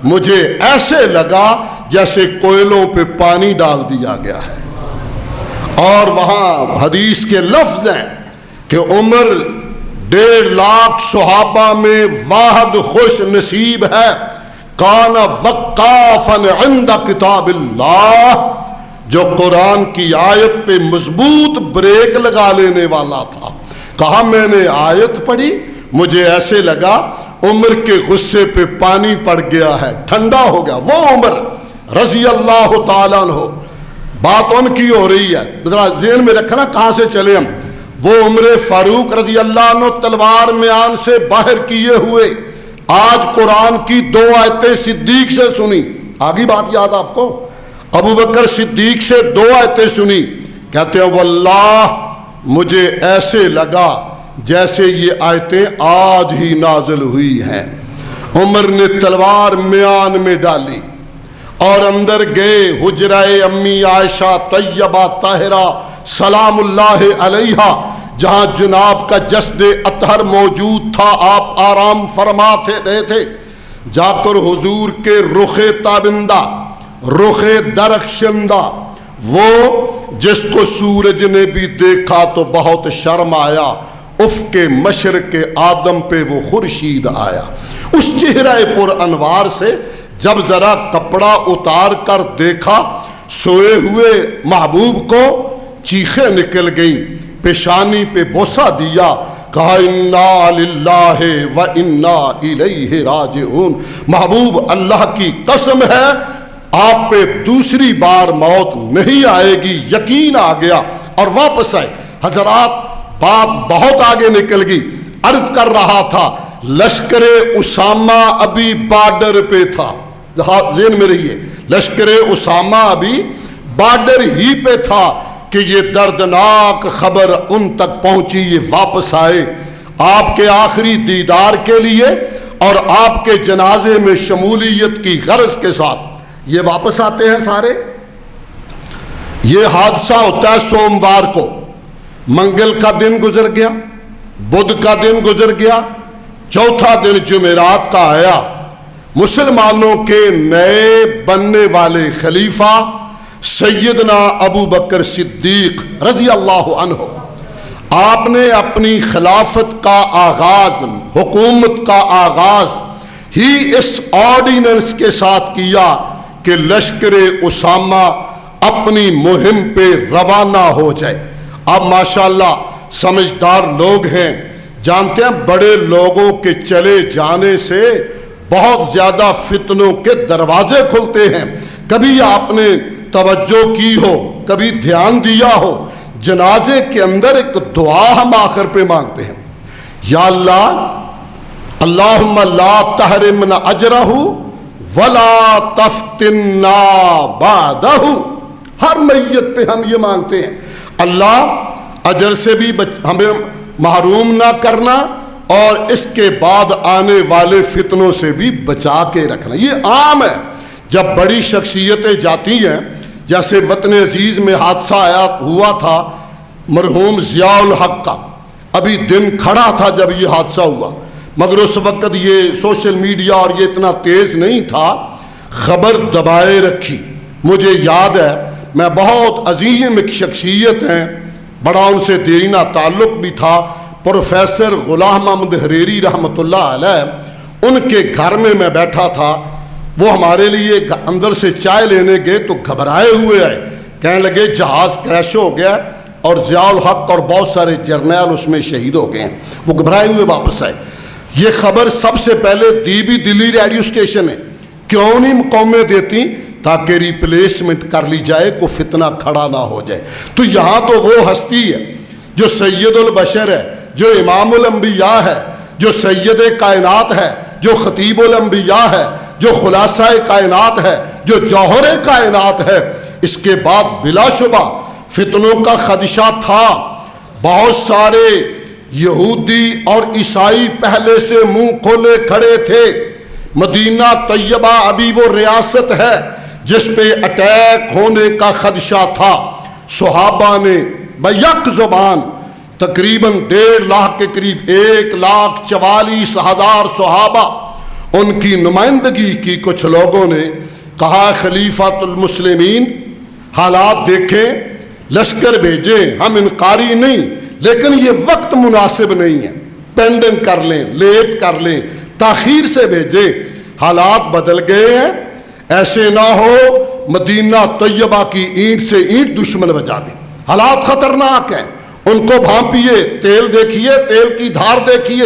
مجھے ایسے لگا جیسے کوئلوں پہ پانی ڈال دیا گیا ہے۔ اور وہاں حدیث کے لفظ ہیں کہ عمر 1.5 لاکھ صحابہ میں واحد خوش نصیب ہے کان وقافا عند کتاب اللہ، جو قرآن کی آیت پہ مضبوط بریک لگا لینے والا تھا۔ کہا میں نے آیت پڑھی، مجھے ایسے لگا عمر کے غصے پہ پانی پڑ گیا ہے، ٹھنڈا ہو گیا۔ وہ عمر رضی اللہ تعالیٰ عنہ، بات ان کی ہو رہی ہے، ذرا ذہن میں رکھنا کہاں سے چلے ہم۔ وہ عمر فاروق رضی اللہ عنہ تلوار میان سے باہر کیے ہوئے آج قرآن کی 2 آیتیں صدیق سے سنی، آگی بات یاد آپ کو، ابو بکر صدیق سے 2 آیتیں سنی، کہتے ہیں واللہ مجھے ایسے لگا جیسے یہ آیتیں آج ہی نازل ہوئی ہیں۔ عمر نے تلوار میان میں ڈالی اور اندر گئے حجرہ امی عائشہ طیبہ طاہرہ سلام اللہ علیہا، جہاں جناب کا جسد اطہر موجود تھا، آپ آرام فرماتے رہے تھے۔ جا کر حضور کے رخ تابندہ، رخ درخشندہ، وہ جس کو سورج نے بھی دیکھا تو بہت شرم آیا، افق مشرق آدم پہ وہ خورشید آیا۔ اس چہرہ پر انوار سے جب ذرا کپڑا اتار کر دیکھا سوئے ہوئے محبوب کو، چیخیں نکل گئیں، پیشانی پہ بوسہ دیا، کہا انا للہ و انا الیہ راجعون، محبوب اللہ کی قسم ہے آپ پہ دوسری بار موت نہیں آئے گی، یقین آ گیا اور واپس آئے۔ حضرات بات بہت آگے نکل گئی، عرض کر رہا تھا لشکر اسامہ ابھی بارڈر پہ تھا، ذہن میں رہیے، لشکر اسامہ ابھی بارڈر ہی پہ تھا کہ یہ دردناک خبر ان تک پہنچی، یہ واپس آئے آپ کے آخری دیدار کے لیے اور آپ کے جنازے میں شمولیت کی غرض کے ساتھ یہ واپس آتے ہیں سارے۔ یہ حادثہ ہوتا ہے سوموار کو، منگل کا دن گزر گیا، بدھ کا دن گزر گیا، چوتھا دن جمعرات کا آیا۔ مسلمانوں کے نئے بننے والے خلیفہ سیدنا ابو بکر صدیق رضی اللہ عنہ، آپ نے اپنی خلافت کا آغاز، حکومت کا آغاز ہی اس آرڈیننس کے ساتھ کیا کہ لشکر اسامہ اپنی مہم پہ روانہ ہو جائے۔ اب ماشاءاللہ سمجھدار لوگ ہیں، جانتے ہیں بڑے لوگوں کے چلے جانے سے بہت زیادہ فتنوں کے دروازے کھلتے ہیں۔ کبھی آپ نے توجہ کی ہو، کبھی دھیان دیا ہو، جنازے کے اندر ایک دعا ہم آخر پہ مانگتے ہیں، یا اللہ اللہم لا تحرمنا اجرہ ولا تفتنا بعدہ۔ ہر میت پہ ہم یہ مانگتے ہیں اللہ اجر سے بھی ہمیں محروم نہ کرنا اور اس کے بعد آنے والے فتنوں سے بھی بچا کے رکھنا۔ یہ عام ہے، جب بڑی شخصیتیں جاتی ہیں، جیسے وطن عزیز میں حادثہ ہوا تھا مرحوم ضیاء الحق کا، ابھی دن کھڑا تھا جب یہ حادثہ ہوا، مگر اس وقت یہ سوشل میڈیا اور یہ اتنا تیز نہیں تھا، خبر دبائے رکھی۔ مجھے یاد ہے میں بہت عظیم ایک شخصیت ہیں، بڑا ان سے دیرینہ تعلق بھی تھا، پروفیسر غلام محمد حریری رحمۃ اللہ علیہ، ان کے گھر میں میں بیٹھا تھا، وہ ہمارے لیے اندر سے چائے لینے گئے تو گھبرائے ہوئے آئے، کہنے لگے جہاز کریش ہو گیا اور ضیاء الحق اور بہت سارے جرنیل اس میں شہید ہو گئے ہیں۔ وہ گھبرائے ہوئے واپس آئے۔ یہ خبر سب سے پہلے دی بھی دلی ریڈیو اسٹیشن ہے، کیوں نہیں قومیں دیتی تاکہ ریپلیسمنٹ کر لی جائے، کو فتنہ کھڑا نہ ہو جائے۔ تو یہاں تو وہ ہستی ہے جو سید البشر ہے، جو امام الانبیاء ہے، جو سید کائنات ہے، جو خطیب الانبیاء ہے، جو خلاصہ کائنات ہے، جو جوہر کائنات ہے۔ اس کے بعد بلا شبہ فتنوں کا خدشہ تھا، بہت سارے یہودی اور عیسائی پہلے سے منہ کھولے کھڑے تھے۔ مدینہ طیبہ ابھی وہ ریاست ہے جس پہ اٹیک ہونے کا خدشہ تھا۔ صحابہ نے بیک زبان تقریباً 1.5 لاکھ کے قریب 1,44,000 صحابہ ان کی نمائندگی کی۔ کچھ لوگوں نے کہا خلیفۃ المسلمین حالات دیکھیں، لشکر بھیجیں، ہم انکاری نہیں، لیکن یہ وقت مناسب نہیں ہے، پینڈنگ کر لیں، لیٹ کر لیں، تاخیر سے بھیجیں، حالات بدل گئے ہیں، ایسے نہ ہو مدینہ طیبہ کی اینٹ سے اینٹ دشمن بجا دے، حالات خطرناک ہیں، ان کو بھانپیے، تیل دیکھیے، تیل کی دھار دیکھیے۔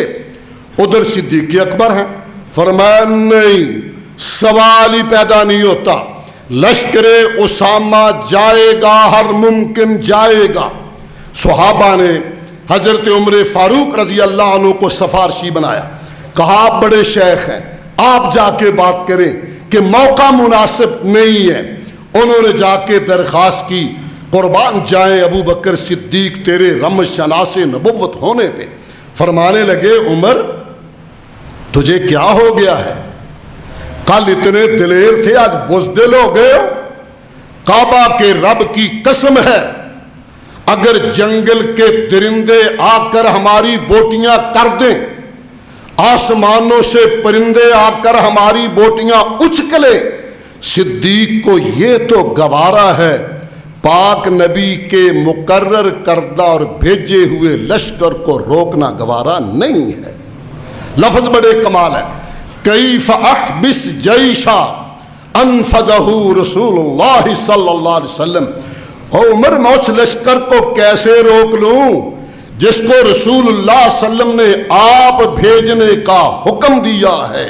ادھر صدیق اکبر ہیں، فرمایا نہیں، سوال ہی پیدا نہیں ہوتا، لشکر اسامہ جائے گا، ہر ممکن جائے گا۔ صحابہ نے حضرت عمر فاروق رضی اللہ عنہ کو سفارشی بنایا، کہا آپ بڑے شیخ ہیں، آپ جا کے بات کریں کہ موقع مناسب نہیں ہے۔ انہوں نے جا کے درخواست کی، قربان جائیں ابو بکر صدیق تیرے رم شناس نبوت ہونے پہ۔ فرمانے لگے عمر تجھے کیا ہو گیا ہے؟ کل اتنے دلیر تھے، آج بزدل ہو گئے ہو؟ کعبہ کے رب کی قسم ہے، اگر جنگل کے درندے آ کر ہماری بوٹیاں کر دیں، آسمانوں سے پرندے آ کر ہماری بوٹیاں اچکلیں، صدیق کو یہ تو گوارا ہے، پاک نبی کے مقرر کردہ اور بھیجے ہوئے لشکر کو روکنا گوارا نہیں ہے۔ لفظ بڑے کمال ہے، کیف احبس جیشا انفذہ رسول اللہ صلی اللہ علیہ وسلم۔ او عمر میں اس لشکر کو کیسے روک لوں جس کو رسول اللہ صلی اللہ علیہ وسلم نے آپ بھیجنے کا حکم دیا ہے؟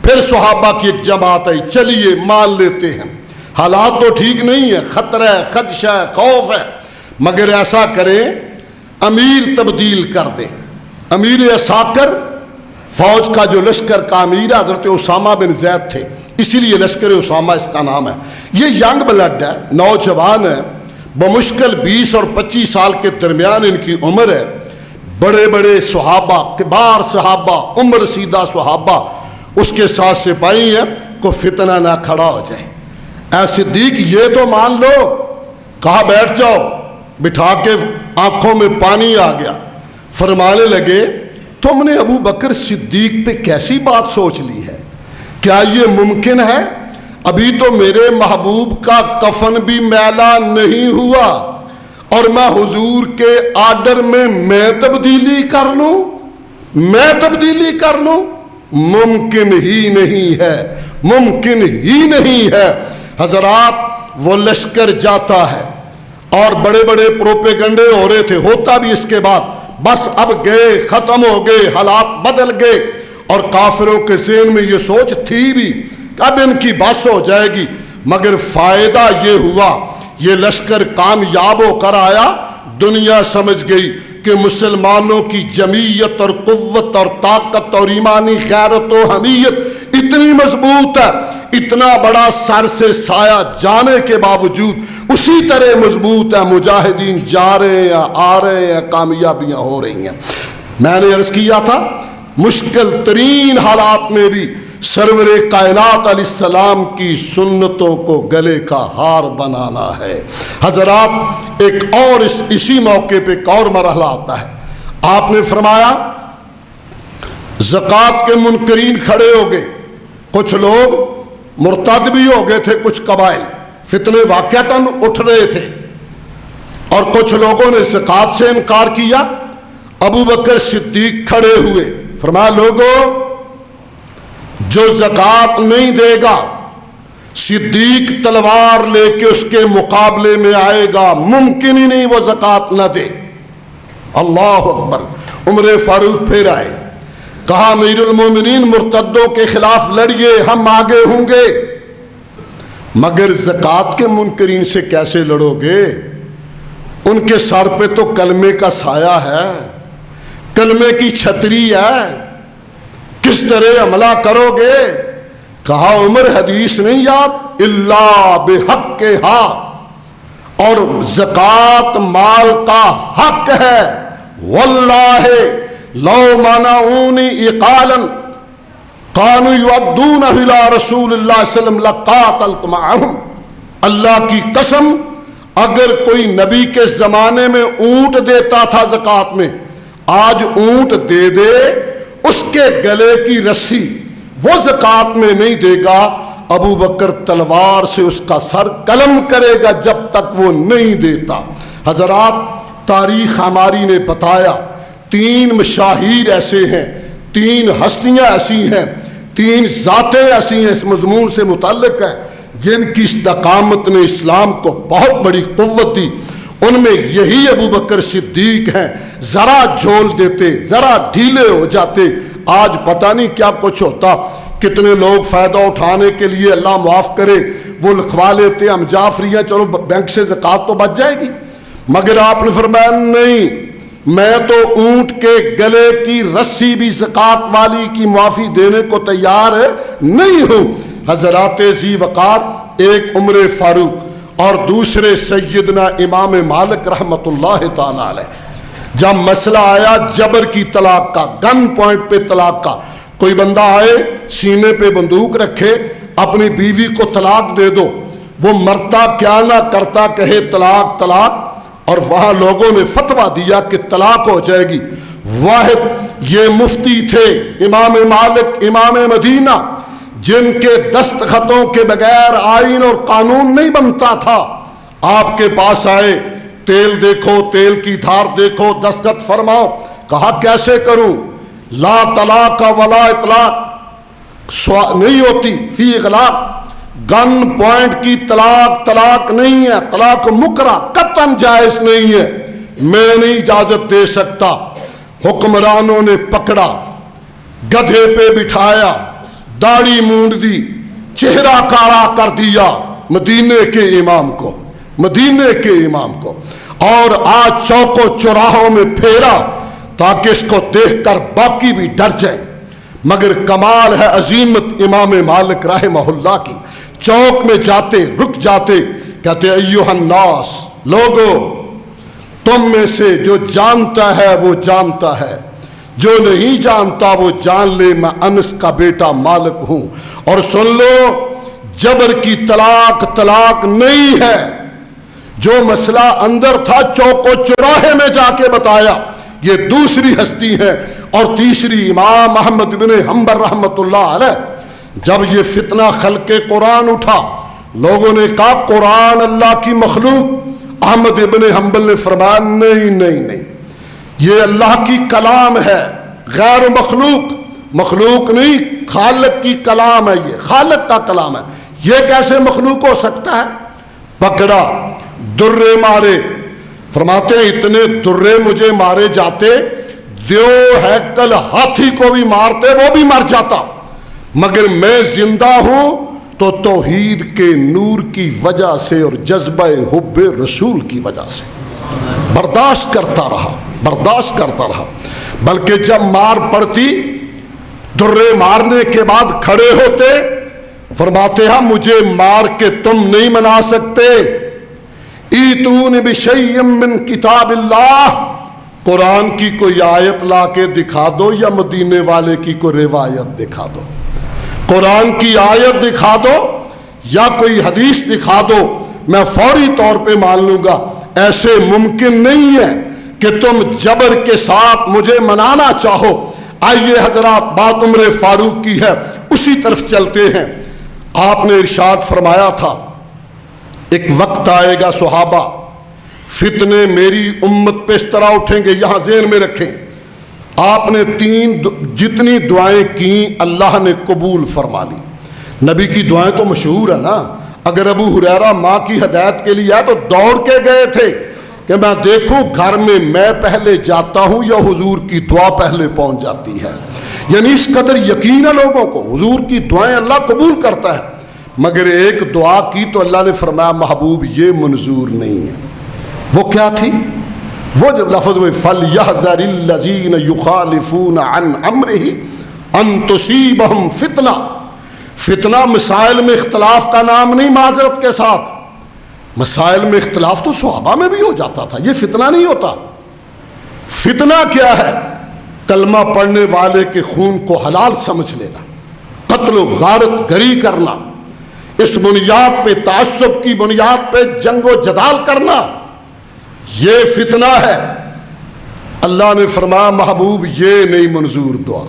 پھر صحابہ کی ایک جماعت ہے، چلیے مان لیتے ہیں، حالات تو ٹھیک نہیں ہے، خطرہ ہے، خدشہ ہے، خوف ہے، مگر ایسا کریں امیر تبدیل کر دیں۔ امیر عساکر، فوج کا جو لشکر کا امیر حضرت اسامہ بن زید تھے، اسی لیے لشکر اسامہ اس کا نام ہے۔ یہ ینگ بلڈ ہے، نوجوان ہے، بمشکل 20 اور 25 سال کے درمیان ان کی عمر ہے، بڑے بڑے صحابہ، کبار صحابہ، عمر رسیدہ صحابہ اس کے ساتھ سپاہی ہیں، کو فتنہ نہ کھڑا ہو جائے۔ اے صدیق یہ تو مان لو، کہا بیٹھ جاؤ، بٹھا کے آنکھوں میں پانی آ گیا۔ فرمانے لگے تم نے ابو بکر صدیق پہ کیسی بات سوچ لی ہے؟ کیا یہ ممکن ہے؟ ابھی تو میرے محبوب کا کفن بھی میلا نہیں ہوا اور میں حضور کے آرڈر میں تبدیلی کر لوں، میں تبدیلی کر لوں؟ ممکن ہی نہیں ہے، ممکن ہی نہیں ہے۔ حضرات وہ لشکر جاتا ہے اور بڑے بڑے پروپیگنڈے ہو رہے تھے، ہوتا بھی اس کے بعد، بس اب گئے، ختم ہو گئے، حالات بدل گئے، اور کافروں کے ذہن میں یہ سوچ تھی بھی کہ اب ان کی بس ہو جائے گی، مگر فائدہ یہ ہوا یہ لشکر کامیاب ہو کر آیا، دنیا سمجھ گئی کہ مسلمانوں کی جمعیت اور قوت اور طاقت اور ایمانی غیرت و حمیت اتنی مضبوط ہے، اتنا بڑا سر سے سایہ جانے کے باوجود اسی طرح مضبوط ہے، مجاہدین جا رہے ہیں، آ رہے ہیں، کامیابیاں ہو رہی ہیں۔ میں نے عرض کیا تھا مشکل ترین حالات میں بھی سرور کائنات علیہ السلام کی سنتوں کو گلے کا ہار بنانا ہے۔ حضرات ایک اور اسی موقع پہ ایک اور مرحلہ آتا ہے، آپ نے فرمایا زکوٰۃ کے منکرین کھڑے ہو گئے، کچھ لوگ مرتد بھی ہو گئے تھے، کچھ قبائل فتنے واقعتاً اٹھ رہے تھے، اور کچھ لوگوں نے زکوٰۃ سے انکار کیا۔ ابو بکر صدیق کھڑے ہوئے، فرمایا لوگوں جو زکوٰۃ نہیں دے گا صدیق تلوار لے کے اس کے مقابلے میں آئے گا، ممکن ہی نہیں وہ زکوٰۃ نہ دے۔ اللہ اکبر۔ عمر فاروق پھر آئے، کہا امیر المومنین مرتدوں کے خلاف لڑیے، ہم آگے ہوں گے، مگر زکوٰۃ کے منکرین سے کیسے لڑو گے؟ ان کے سر پہ تو کلمے کا سایہ ہے، کلمے کی چھتری ہے، کس طرح حملہ کرو گے؟ کہا عمر حدیث نہیں یاد، الا بحق ہا، اور زکوٰۃ مال کا حق ہے، واللہ لو منعونی اقالا کانوا یؤدونہ الی رسول اللہ صلی اللہ علیہ وسلم لقاتلت معہم۔ اللہ کی قسم اگر کوئی نبی کے زمانے میں اونٹ دیتا تھا زکوٰۃ میں، آج اونٹ دے دے، اس کے گلے کی رسی وہ زکوٰۃ میں نہیں دے گا، ابو بکر تلوار سے اس کا سر قلم کرے گا جب تک وہ نہیں دیتا۔ حضرات تاریخ ہماری نے بتایا 3 مشاہیر ایسے ہیں، 3 ہستیاں ایسی ہیں، 3 ذاتیں ایسی ہیں اس مضمون سے متعلق ہیں جن کی استقامت نے اسلام کو بہت بڑی قوت دی۔ ان میں یہی ابو بکر صدیق ہیں، ذرا جھول دیتے، ذرا ڈھیلے ہو جاتے، آج پتہ نہیں کیا کچھ ہوتا۔ کتنے لوگ فائدہ اٹھانے کے لیے اللہ معاف کرے وہ لکھوا لیتے ہم جعفری ہیں، چلو بینک سے زکوٰۃ تو بچ جائے گی، مگر آپ نے فرمایا نہیں، میں تو اونٹ کے گلے کی رسی بھی زکوٰۃ والی کی معافی دینے کو تیار نہیں ہوں۔ حضرات ذی وقار، ایک عمر فاروق اور دوسرے سیدنا امام مالک رحمۃ اللہ تعالی علیہ، جب مسئلہ آیا جبر کی طلاق کا، گن پوائنٹ پہ طلاق کا، کوئی بندہ آئے سینے پہ بندوق رکھے اپنی بیوی کو طلاق دے دو، وہ مرتا کیا نہ کرتا کہے طلاق طلاق، اور وہاں لوگوں نے فتویٰ دیا کہ طلاق ہو جائے گی۔ واحد یہ مفتی تھے امام مالک امام مدینہ، جن کے دستخطوں کے بغیر آئین اور قانون نہیں بنتا تھا، آپ کے پاس آئے، تیل دیکھو، تیل کی دھار دیکھو، دستخط فرماؤ۔ کہا کیسے کروں؟ لا طلاق ولا اطلاق نہیں ہوتی، فی اغلاق، گن پوائنٹ کی طلاق طلاق نہیں ہے، طلاق مکرہ قطعاً جائز نہیں ہے، میں نہیں اجازت دے سکتا۔ حکمرانوں نے پکڑا، گدھے پہ بٹھایا، داڑھی مونڈ دی، چہرہ کالا کر دیا مدینے کے امام کو، مدینے کے امام کو، اور آج چوک و چوراہوں میں پھیرا تاکہ اس کو دیکھ کر باقی بھی ڈر جائیں۔ مگر کمال ہے عظیمت امام مالک رحمہ اللہ کی، چوک میں جاتے رک جاتے، کہتے ایھا الناس، لوگو تم میں سے جو جانتا ہے وہ جانتا ہے، جو نہیں جانتا وہ جان لے میں انس کا بیٹا مالک ہوں، اور سن لو جبر کی طلاق طلاق نہیں ہے۔ جو مسئلہ اندر تھا چوک و چوراہے میں جا کے بتایا، یہ دوسری ہستی ہے۔ اور تیسری امام احمد بن حنبل رحمۃ اللہ علیہ، جب یہ فتنہ خلق قرآن اٹھا، لوگوں نے کہا قرآن اللہ کی مخلوق، احمد بن حنبل نے فرمایا نہیں نہیں نہیں، یہ اللہ کی کلام ہے، غیر مخلوق، مخلوق نہیں، خالق کی کلام ہے، یہ خالق کا کلام ہے، یہ کیسے مخلوق ہو سکتا ہے؟ پکڑا، درے مارے، فرماتے ہیں اتنے درے مجھے مارے جاتے، دیو ہیکل ہاتھی کو بھی مارتے وہ بھی مر جاتا، مگر میں زندہ ہوں تو توحید کے نور کی وجہ سے اور جذبہ حب رسول کی وجہ سے برداشت کرتا رہا، برداشت کرتا رہا۔ بلکہ جب مار پڑتی، درے مارنے کے بعد کھڑے ہوتے، فرماتے ہیں مجھے مار کے تم نہیں منا سکتے، ایتون بشیء من کتاب اللہ، قرآن کی کوئی آیت لا کے دکھا دو یا مدینے والے کی کوئی روایت دکھا دو، قرآن کی آیت دکھا دو یا کوئی حدیث دکھا دو، میں فوری طور پہ مان لوں گا۔ ایسے ممکن نہیں ہے کہ تم جبر کے ساتھ مجھے منانا چاہو۔ آئیے حضرات، بات عمر فاروق کی ہے، اسی طرف چلتے ہیں۔ آپ نے ارشاد فرمایا تھا ایک وقت آئے گا صحابہ، فتنے میری امت پہ اس طرح اٹھیں گے، یہاں ذہن میں رکھیں۔ آپ نے جتنی دعائیں کیں اللہ نے قبول فرما لی۔ نبی کی دعائیں تو مشہور ہے نا، اگر ابو ہریرہ ماں کی ہدایت کے لیے آئے تو دوڑ کے گئے تھے کہ میں دیکھوں گھر میں پہلے جاتا ہوں یا حضور کی دعا پہلے پہنچ جاتی ہے، یعنی اس قدر یقین ہے لوگوں کو حضور کی دعائیں اللہ قبول کرتا ہے۔ مگر ایک دعا کی تو اللہ نے فرمایا محبوب یہ منظور نہیں ہے۔ وہ کیا تھی؟ وہ جب لفظ ہوئے فَلْيَحْذَرِ الَّذِينَ يُخَالِفُونَ عَنْ أَمْرِهِ أَن تُصِيبَهُمْ فِتْنَةٌ۔ فتنہ مسائل میں اختلاف کا نام نہیں، معذرت کے ساتھ، مسائل میں اختلاف تو صحابہ میں بھی ہو جاتا تھا، یہ فتنہ نہیں ہوتا۔ فتنہ کیا ہے؟ کلمہ پڑھنے والے کے خون کو حلال سمجھ لینا، قتل و غارت گری کرنا، اس بنیاد پہ تعصب کی بنیاد پہ جنگ و جدال کرنا، یہ فتنہ ہے۔ اللہ نے فرمایا محبوب یہ نہیں منظور دعا،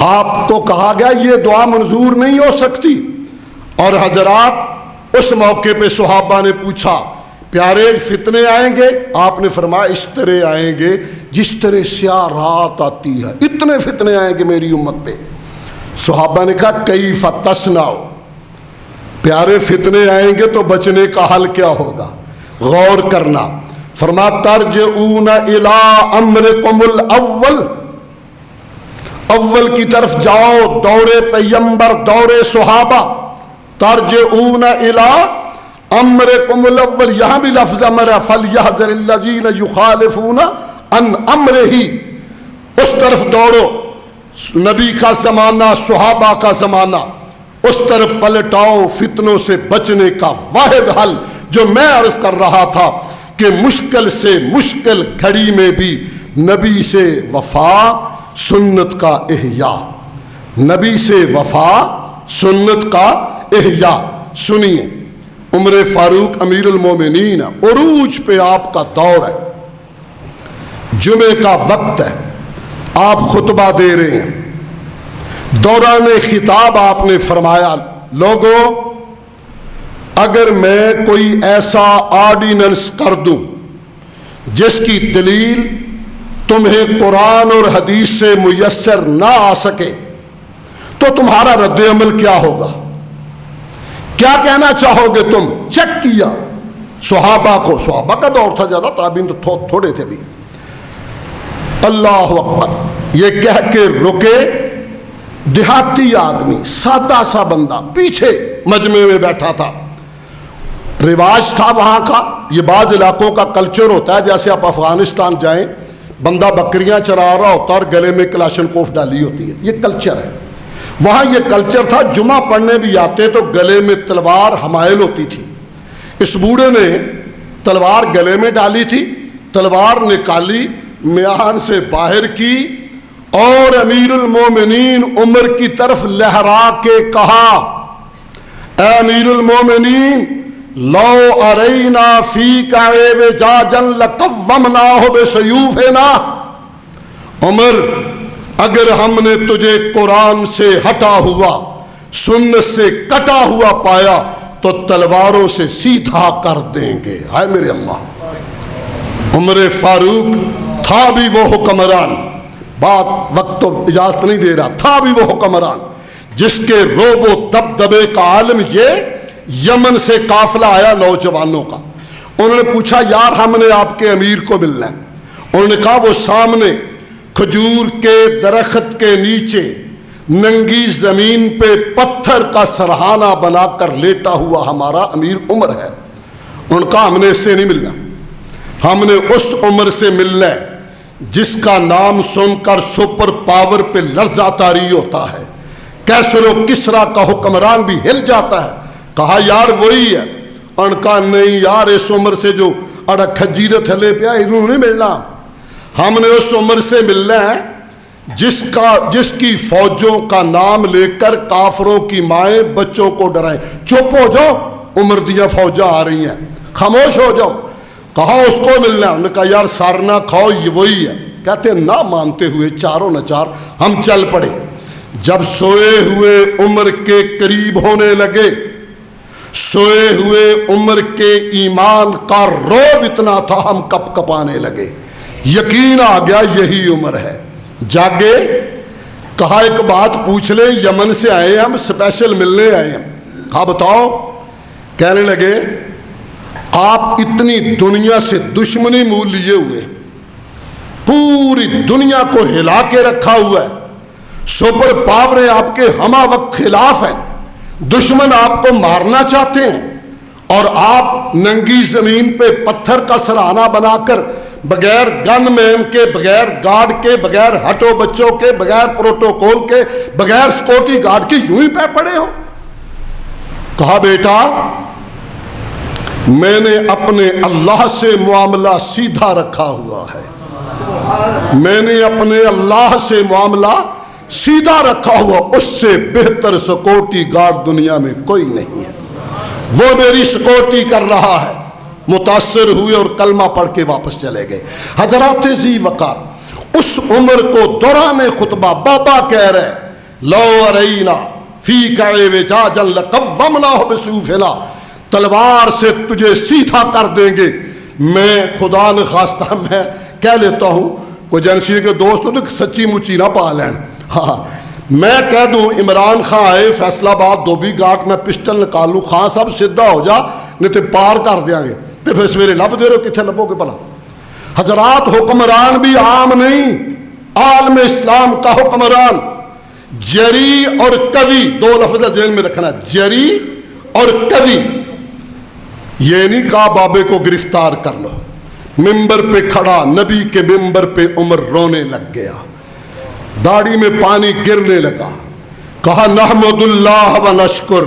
آپ کو کہا گیا یہ دعا منظور نہیں ہو سکتی۔ اور حضرات اس موقع پہ صحابہ نے پوچھا پیارے فتنے آئیں گے، آپ نے فرمایا اس طرح آئیں گے جس طرح سیاہ رات آتی ہے، اتنے فتنے آئیں گے میری امت پہ۔ صحابہ نے کہا کیف تصنع، پیارے فتنے آئیں گے تو بچنے کا حل کیا ہوگا؟ غور کرنا۔ فرمایا ترجعون الی امرکم الاول، اول کی طرف جاؤ، دور پیمبر، دور صحابہ۔ ترجعون الی امرکم الاول، یہاں بھی لفظ امر ہے، فلیحذر الذین یخالفون عن امرہ، اس طرف دوڑو، نبی کا زمانہ، صحابہ کا زمانہ، اس طرف پلٹاؤ۔ فتنوں سے بچنے کا واحد حل جو میں عرض کر رہا تھا کہ مشکل سے مشکل گھڑی میں بھی نبی سے وفا، سنت کا احیاء، نبی سے وفا، سنت کا احیاء۔ سنیے، عمر فاروق امیر المومنین عروج پہ آپ کا دور ہے، جمعے کا وقت ہے، آپ خطبہ دے رہے ہیں۔ دوران خطاب آپ نے فرمایا لوگوں، اگر میں کوئی ایسا آرڈیننس کر دوں جس کی دلیل تمہیں قرآن اور حدیث سے میسر نہ آ سکے تو تمہارا رد عمل کیا ہوگا؟ کیا کہنا چاہو گے تم؟ چیک کیا صحابہ کو، صحابہ کا دور تھا، زیادہ تابعین تو تھوڑے تھے بھی۔ اللہ اکبر یہ کہہ کے رکے، دیہاتی آدمی، سادہ سا بندہ پیچھے مجمع میں بیٹھا تھا۔ رواج تھا وہاں کا، یہ بعض علاقوں کا کلچر ہوتا ہے، جیسے آپ افغانستان جائیں، بندہ بکریاں چرا رہا ہوتا اور گلے میں کلاشن کوف ڈالی ہوتی ہے، یہ کلچر ہے وہاں۔ یہ کلچر تھا، جمعہ پڑھنے بھی آتے تو گلے میں تلوار حمائل ہوتی تھی۔ اس بوڑھے نے تلوار گلے میں ڈالی تھی، تلوار نکالی، میان سے باہر کی اور امیر المومنین عمر کی طرف لہرا کے کہا، اے امیر المومنین، لو ارینا فیک اعوجاجا لقومناہ بسیوفنا، عمر اگر ہم نے تجھے قرآن سے ہٹا ہوا، سنت سے کٹا ہوا پایا تو تلواروں سے سیدھا کر دیں گے۔ ہائے میرے اللہ، عمر فاروق تھا بھی وہ حکمران، بات وقت تو اجازت نہیں دے رہا، تھا بھی وہ حکمران جس کے روب و دبدبے کا عالم یہ یمن سے قافلہ آیا نوجوانوں کا۔ انہوں نے پوچھا یار ہم نے آپ کے امیر کو ملنا ہے۔ انہوں نے کہا وہ سامنے کھجور کے درخت کے نیچے ننگی زمین پہ پتھر کا سرہانہ بنا کر لیٹا ہوا ہمارا امیر عمر ہے۔ انہوں نے کہا ہم نے اس سے نہیں ملنا، ہم نے اس عمر سے ملنا ہے جس کا نام سن کر سپر پاور پہ لرزہ طاری ہوتا ہے، کیسر و کسرا کا حکمران بھی ہل جاتا ہے۔ کہا یار وہی ہے۔ ان کا نہیں یار، اس عمر سے جو اڑا کھجیرے تھلے پیا انہوں نے ملنا، ہم نے اس عمر سے ملنا ہے جس کی فوجوں کا نام لے کر کافروں کی مائیں بچوں کو ڈرائیں۔ چپ ہو جاؤ، عمر دیا فوجاں آ رہی ہیں، خاموش ہو جاؤ۔ کہا اس کو ملنا ہے۔ انہوں نے کہا یار سارنا کھاؤ، یہ وہی ہے۔ کہتے ہیں نہ مانتے ہوئے چاروں نچار ہم چل پڑے۔ جب سوئے ہوئے عمر کے قریب ہونے لگے، سوئے ہوئے عمر کے ایمان کا روب اتنا تھا ہم کپ کپانے لگے، یقین آ گیا یہی عمر ہے۔ جاگے، کہا ایک بات پوچھ لیں، یمن سے آئے ہم اسپیشل ملنے آئے ہیں۔ کہا بتاؤ۔ کہنے لگے آپ اتنی دنیا سے دشمنی مول لیے ہوئے، پوری دنیا کو ہلا کے رکھا ہوا ہے، سپر پاوریں آپ کے ہمہ وقت خلاف ہیں، دشمن آپ کو مارنا چاہتے ہیں، اور آپ ننگی زمین پہ پتھر کا سرہانہ بنا کر بغیر گن مین کے، بغیر گارڈ کے، بغیر ہٹو بچوں کے، بغیر پروٹوکول کے، بغیر سیکورٹی گارڈ کے یوں ہی پہ پڑے ہو۔ کہا بیٹا میں نے اپنے اللہ سے معاملہ سیدھا رکھا ہوا ہے، میں نے اپنے اللہ سے معاملہ سیدھا رکھا ہوا، اس سے بہتر سیکورٹی گارڈ دنیا میں کوئی نہیں ہے، وہ میری سیکورٹی کر رہا ہے۔ متاثر ہوئے اور کلمہ پڑھ کے واپس چلے گئے۔ حضرات ذی وقار اس عمر کو دوران خطبہ بابا کہہ رہے لو ارینا فیک اعوجاجا لقومناہ بسیوفنا، تلوار سے تجھے سیدھا کر دیں گے۔ میں خدا نے خواستہ میں کہہ لیتا ہوں، کوئی ایجنسی کے دوست تو سچی مچی نہ پا لین، ہاں میں کہہ دوں عمران خان آئے فیصلہ آباد دھوبی گھاٹ، میں پسٹل نکال لوں، خان صاحب سیدھا ہو جا نہیں تو پار کر دیں گے، تو پھر سویرے لب دے رہے ہو، کتنے لبو گے بھلا؟ حضرات حکمران بھی عام نہیں، عالم اسلام کا حکمران جری اور قوی، دو لفظ ذہن میں رکھنا، جری اور قوی۔ یہ نہیں کہا بابے کو گرفتار کر لو، ممبر پہ کھڑا نبی کے ممبر پہ عمر رونے لگ گیا، داڑھی میں پانی گرنے لگا، کہا نحمد اللہ و نشکر،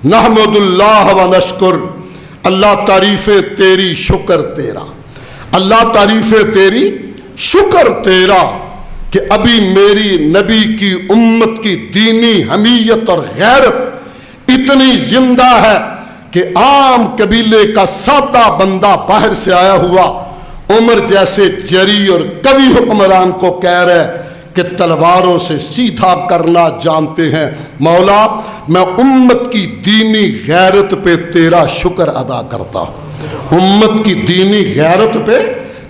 نحمد اللہ و نشکر، اللہ تعریفیں تیری شکر تیرا، اللہ تعریفیں تیری شکر تیرا کہ ابھی میری نبی کی امت کی دینی حمیت اور غیرت اتنی زندہ ہے کہ عام قبیلے کا سادہ بندہ باہر سے آیا ہوا عمر جیسے جری اور قوی حکمران کو کہہ رہے کہ تلواروں سے سیدھا کرنا جانتے ہیں۔ مولا میں امت کی دینی غیرت پہ تیرا شکر ادا کرتا ہوں، امت کی دینی غیرت پہ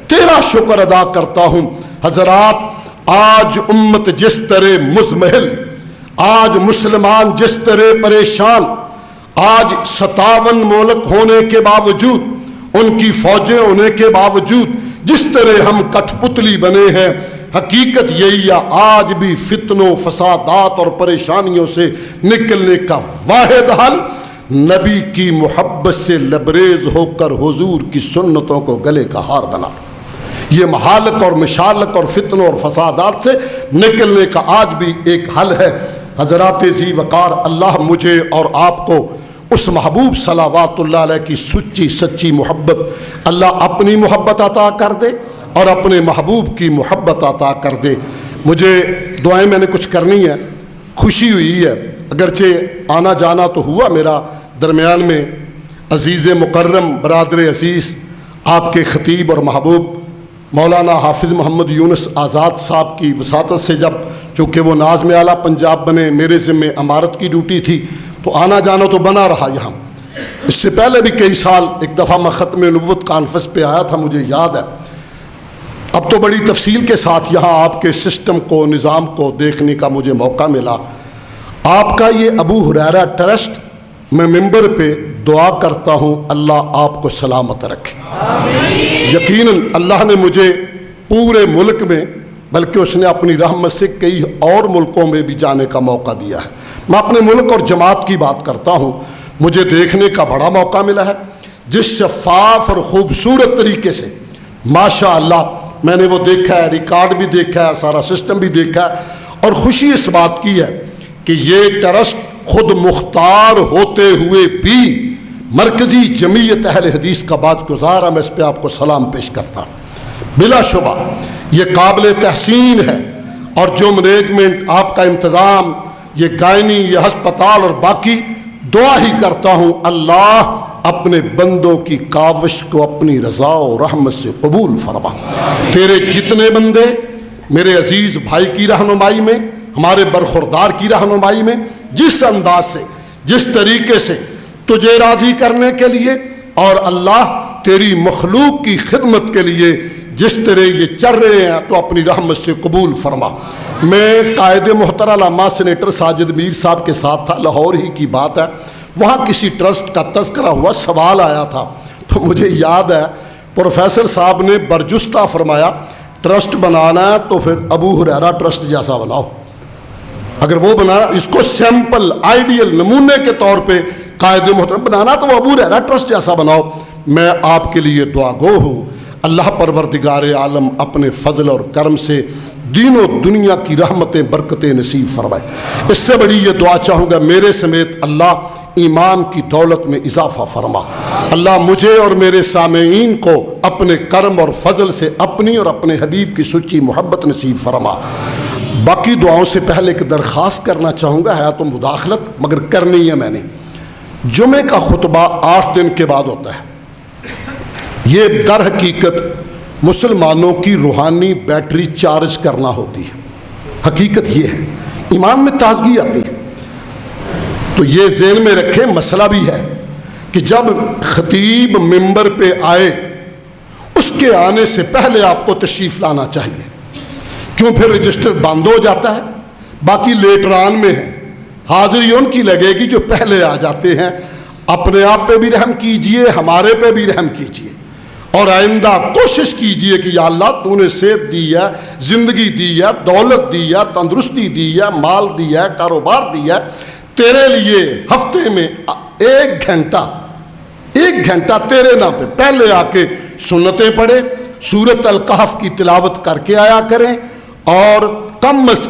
تیرا شکر ادا کرتا ہوں۔ حضرات آج امت جس طرح مزمحل، آج مسلمان جس طرح پریشان، آج 57 ملک ہونے کے باوجود، ان کی فوجیں ہونے کے باوجود جس طرح ہم کٹھ پتلی بنے ہیں، حقیقت یہی ہے آج بھی فتنوں، فسادات اور پریشانیوں سے نکلنے کا واحد حل نبی کی محبت سے لبریز ہو کر حضور کی سنتوں کو گلے کا ہار بنا۔ یہ محالق اور مشالق اور فتنوں اور فسادات سے نکلنے کا آج بھی ایک حل ہے۔ حضرات ذی وقار، اللہ مجھے اور آپ کو اس محبوب صلوات اللہ علیہ کی سچی سچی محبت اللہ اپنی محبت عطا کر دے اور اپنے محبوب کی محبت عطا کر دے۔ مجھے دعائیں میں نے کچھ کرنی ہے، خوشی ہوئی ہے، اگرچہ آنا جانا تو ہوا میرا، درمیان میں عزیز مکرم برادر عزیز آپ کے خطیب اور محبوب مولانا حافظ محمد یونس آزاد صاحب کی وساطت سے جب چونکہ وہ ناظم اعلیٰ پنجاب بنے، میرے ذمے امارت کی ڈیوٹی تھی، تو آنا جانا تو بنا رہا یہاں۔ اس سے پہلے بھی کئی سال ایک دفعہ میں ختم نبوت کانفرنس پہ آیا تھا، مجھے یاد ہے۔ اب تو بڑی تفصیل کے ساتھ یہاں آپ کے سسٹم کو، نظام کو دیکھنے کا مجھے موقع ملا۔ آپ کا یہ ابو ہریرہ ٹرسٹ، میں ممبر پہ دعا کرتا ہوں اللہ آپ کو سلامت رکھے۔ یقیناً اللہ نے مجھے پورے ملک میں، بلکہ اس نے اپنی رحمت سے کئی اور ملکوں میں بھی جانے کا موقع دیا ہے۔ میں اپنے ملک اور جماعت کی بات کرتا ہوں، مجھے دیکھنے کا بڑا موقع ملا ہے جس شفاف اور خوبصورت طریقے سے ماشاء اللہ میں نے وہ دیکھا ہے، ریکارڈ بھی دیکھا ہے، سارا سسٹم بھی دیکھا ہے، اور خوشی اس بات کی ہے کہ یہ ٹرسٹ خود مختار ہوتے ہوئے بھی مرکزی جمعیت اہل حدیث کا باج گزار ہے۔ میں اس پہ آپ کو سلام پیش کرتا ہوں۔ بلا شبہ یہ قابل تحسین ہے، اور جو مینجمنٹ آپ کا انتظام، یہ گائنی، یہ ہسپتال اور باقی، دعا ہی کرتا ہوں اللہ اپنے بندوں کی کاوش کو اپنی رضا و رحمت سے قبول فرما۔ تیرے جتنے بندے میرے عزیز بھائی کی رہنمائی میں، ہمارے برخوردار کی رہنمائی میں، جس انداز سے، جس طریقے سے تجھے راضی کرنے کے لیے اور اللہ تیری مخلوق کی خدمت کے لیے جس طرح یہ چل رہے ہیں، تو اپنی رحمت سے قبول فرما۔ میں قائد محترم علامہ سینیٹر ساجد میر صاحب کے ساتھ تھا، لاہور ہی کی بات ہے، وہاں کسی ٹرسٹ کا تذکرہ ہوا، سوال آیا تھا، تو مجھے یاد ہے پروفیسر صاحب نے برجستہ فرمایا ٹرسٹ بنانا ہے تو پھر ابو ہریرہ ٹرسٹ جیسا بناؤ، اگر وہ بنانا، اس کو سیمپل آئیڈیل نمونے کے طور پہ قائد محترم بنانا تو وہ ابو ہریرہ ٹرسٹ جیسا بناؤ۔ میں آپ کے لیے دعا گو ہوں، اللہ پروردگار عالم اپنے فضل اور کرم سے دین و دنیا کی رحمتیں برکتیں نصیب فرمائے۔ اس سے بڑی یہ دعا چاہوں گا میرے سمیت اللہ ایمان کی دولت میں اضافہ فرما۔ اللہ مجھے اور میرے سامعین کو اپنے کرم اور فضل سے اپنی اور اپنے حبیب کی سچی محبت نصیب فرما۔ باقی دعاؤں سے پہلے ایک درخواست کرنا چاہوں گا، ہے تو مداخلت مگر کرنی ہے میں نے۔ جمعے کا خطبہ 8 دن کے بعد ہوتا ہے، یہ در حقیقت مسلمانوں کی روحانی بیٹری چارج کرنا ہوتی ہے، حقیقت یہ ہے، ایمان میں تازگی آتی ہے۔ تو یہ ذہن میں رکھیں، مسئلہ بھی ہے کہ جب خطیب ممبر پہ آئے اس کے آنے سے پہلے آپ کو تشریف لانا چاہیے، کیوں پھر رجسٹر بند ہو جاتا ہے، باقی لیٹران میں ہے، حاضری ان کی لگے گی جو پہلے آ جاتے ہیں۔ اپنے آپ پہ بھی رحم کیجئے، ہمارے پہ بھی رحم کیجئے، اور آئندہ کوشش کیجئے کہ یا اللہ تو نے صحت دی ہے، زندگی دی ہے، دولت دی ہے، تندرستی دی ہے، مال دی ہے، کاروبار دی ہے، تیرے لیے ہفتے میں ایک گھنٹہ تیرے نام پہ پہلے آ کے سنتیں پڑھے، سورۃ الکہف کی تلاوت کر کے آیا کریں، اور کم از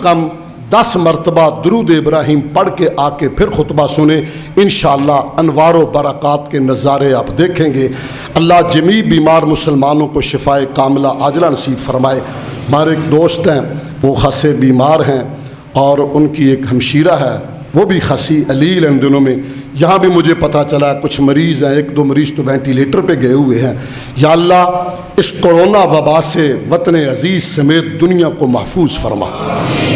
کم 10 مرتبہ درود ابراہیم پڑھ کے آ کے پھر خطبہ سنیں، انشاءاللہ انوار و برکات کے نظارے آپ دیکھیں گے۔ اللہ جمیع بیمار مسلمانوں کو شفائے کاملہ عاجلہ نصیب فرمائے۔ ہمارے ایک دوست ہیں، وہ خاصے بیمار ہیں، اور ان کی ایک ہمشیرہ ہے، وہ بھی خاصی علیل ان دنوں میں، یہاں بھی مجھے پتہ چلا کچھ مریض ہیں، 1-2 مریض تو وینٹیلیٹر پہ گئے ہوئے ہیں۔ یا اللہ اس کورونا وبا سے وطن عزیز سمیت دنیا کو محفوظ فرما،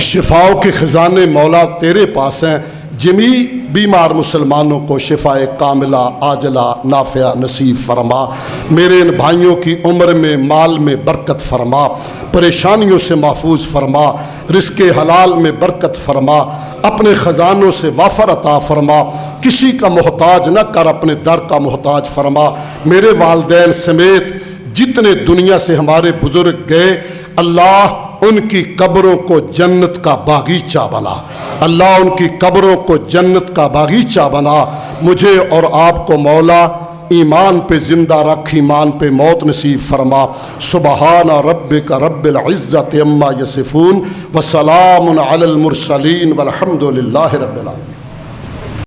شفاؤں کے خزانے مولا تیرے پاس ہیں، جمیع بیمار مسلمانوں کو شفائے کاملہ عاجلہ نافعہ نصیب فرما، میرے ان بھائیوں کی عمر میں مال میں برکت فرما، پریشانیوں سے محفوظ فرما، رزق حلال میں برکت فرما، اپنے خزانوں سے وافر عطا فرما، کسی کا محتاج نہ کر اپنے در کا محتاج فرما۔ میرے والدین سمیت جتنے دنیا سے ہمارے بزرگ گئے، اللہ ان کی قبروں کو جنت کا باغیچہ بنا، اللہ ان کی قبروں کو جنت کا باغیچہ بنا۔ مجھے اور آپ کو مولا ایمان پہ زندہ رکھ، ایمان پہ موت نصیب فرما۔ سبحان ربک رب العزت عما یصفون وسلام علی المرسلین والحمد للہ رب العالمین۔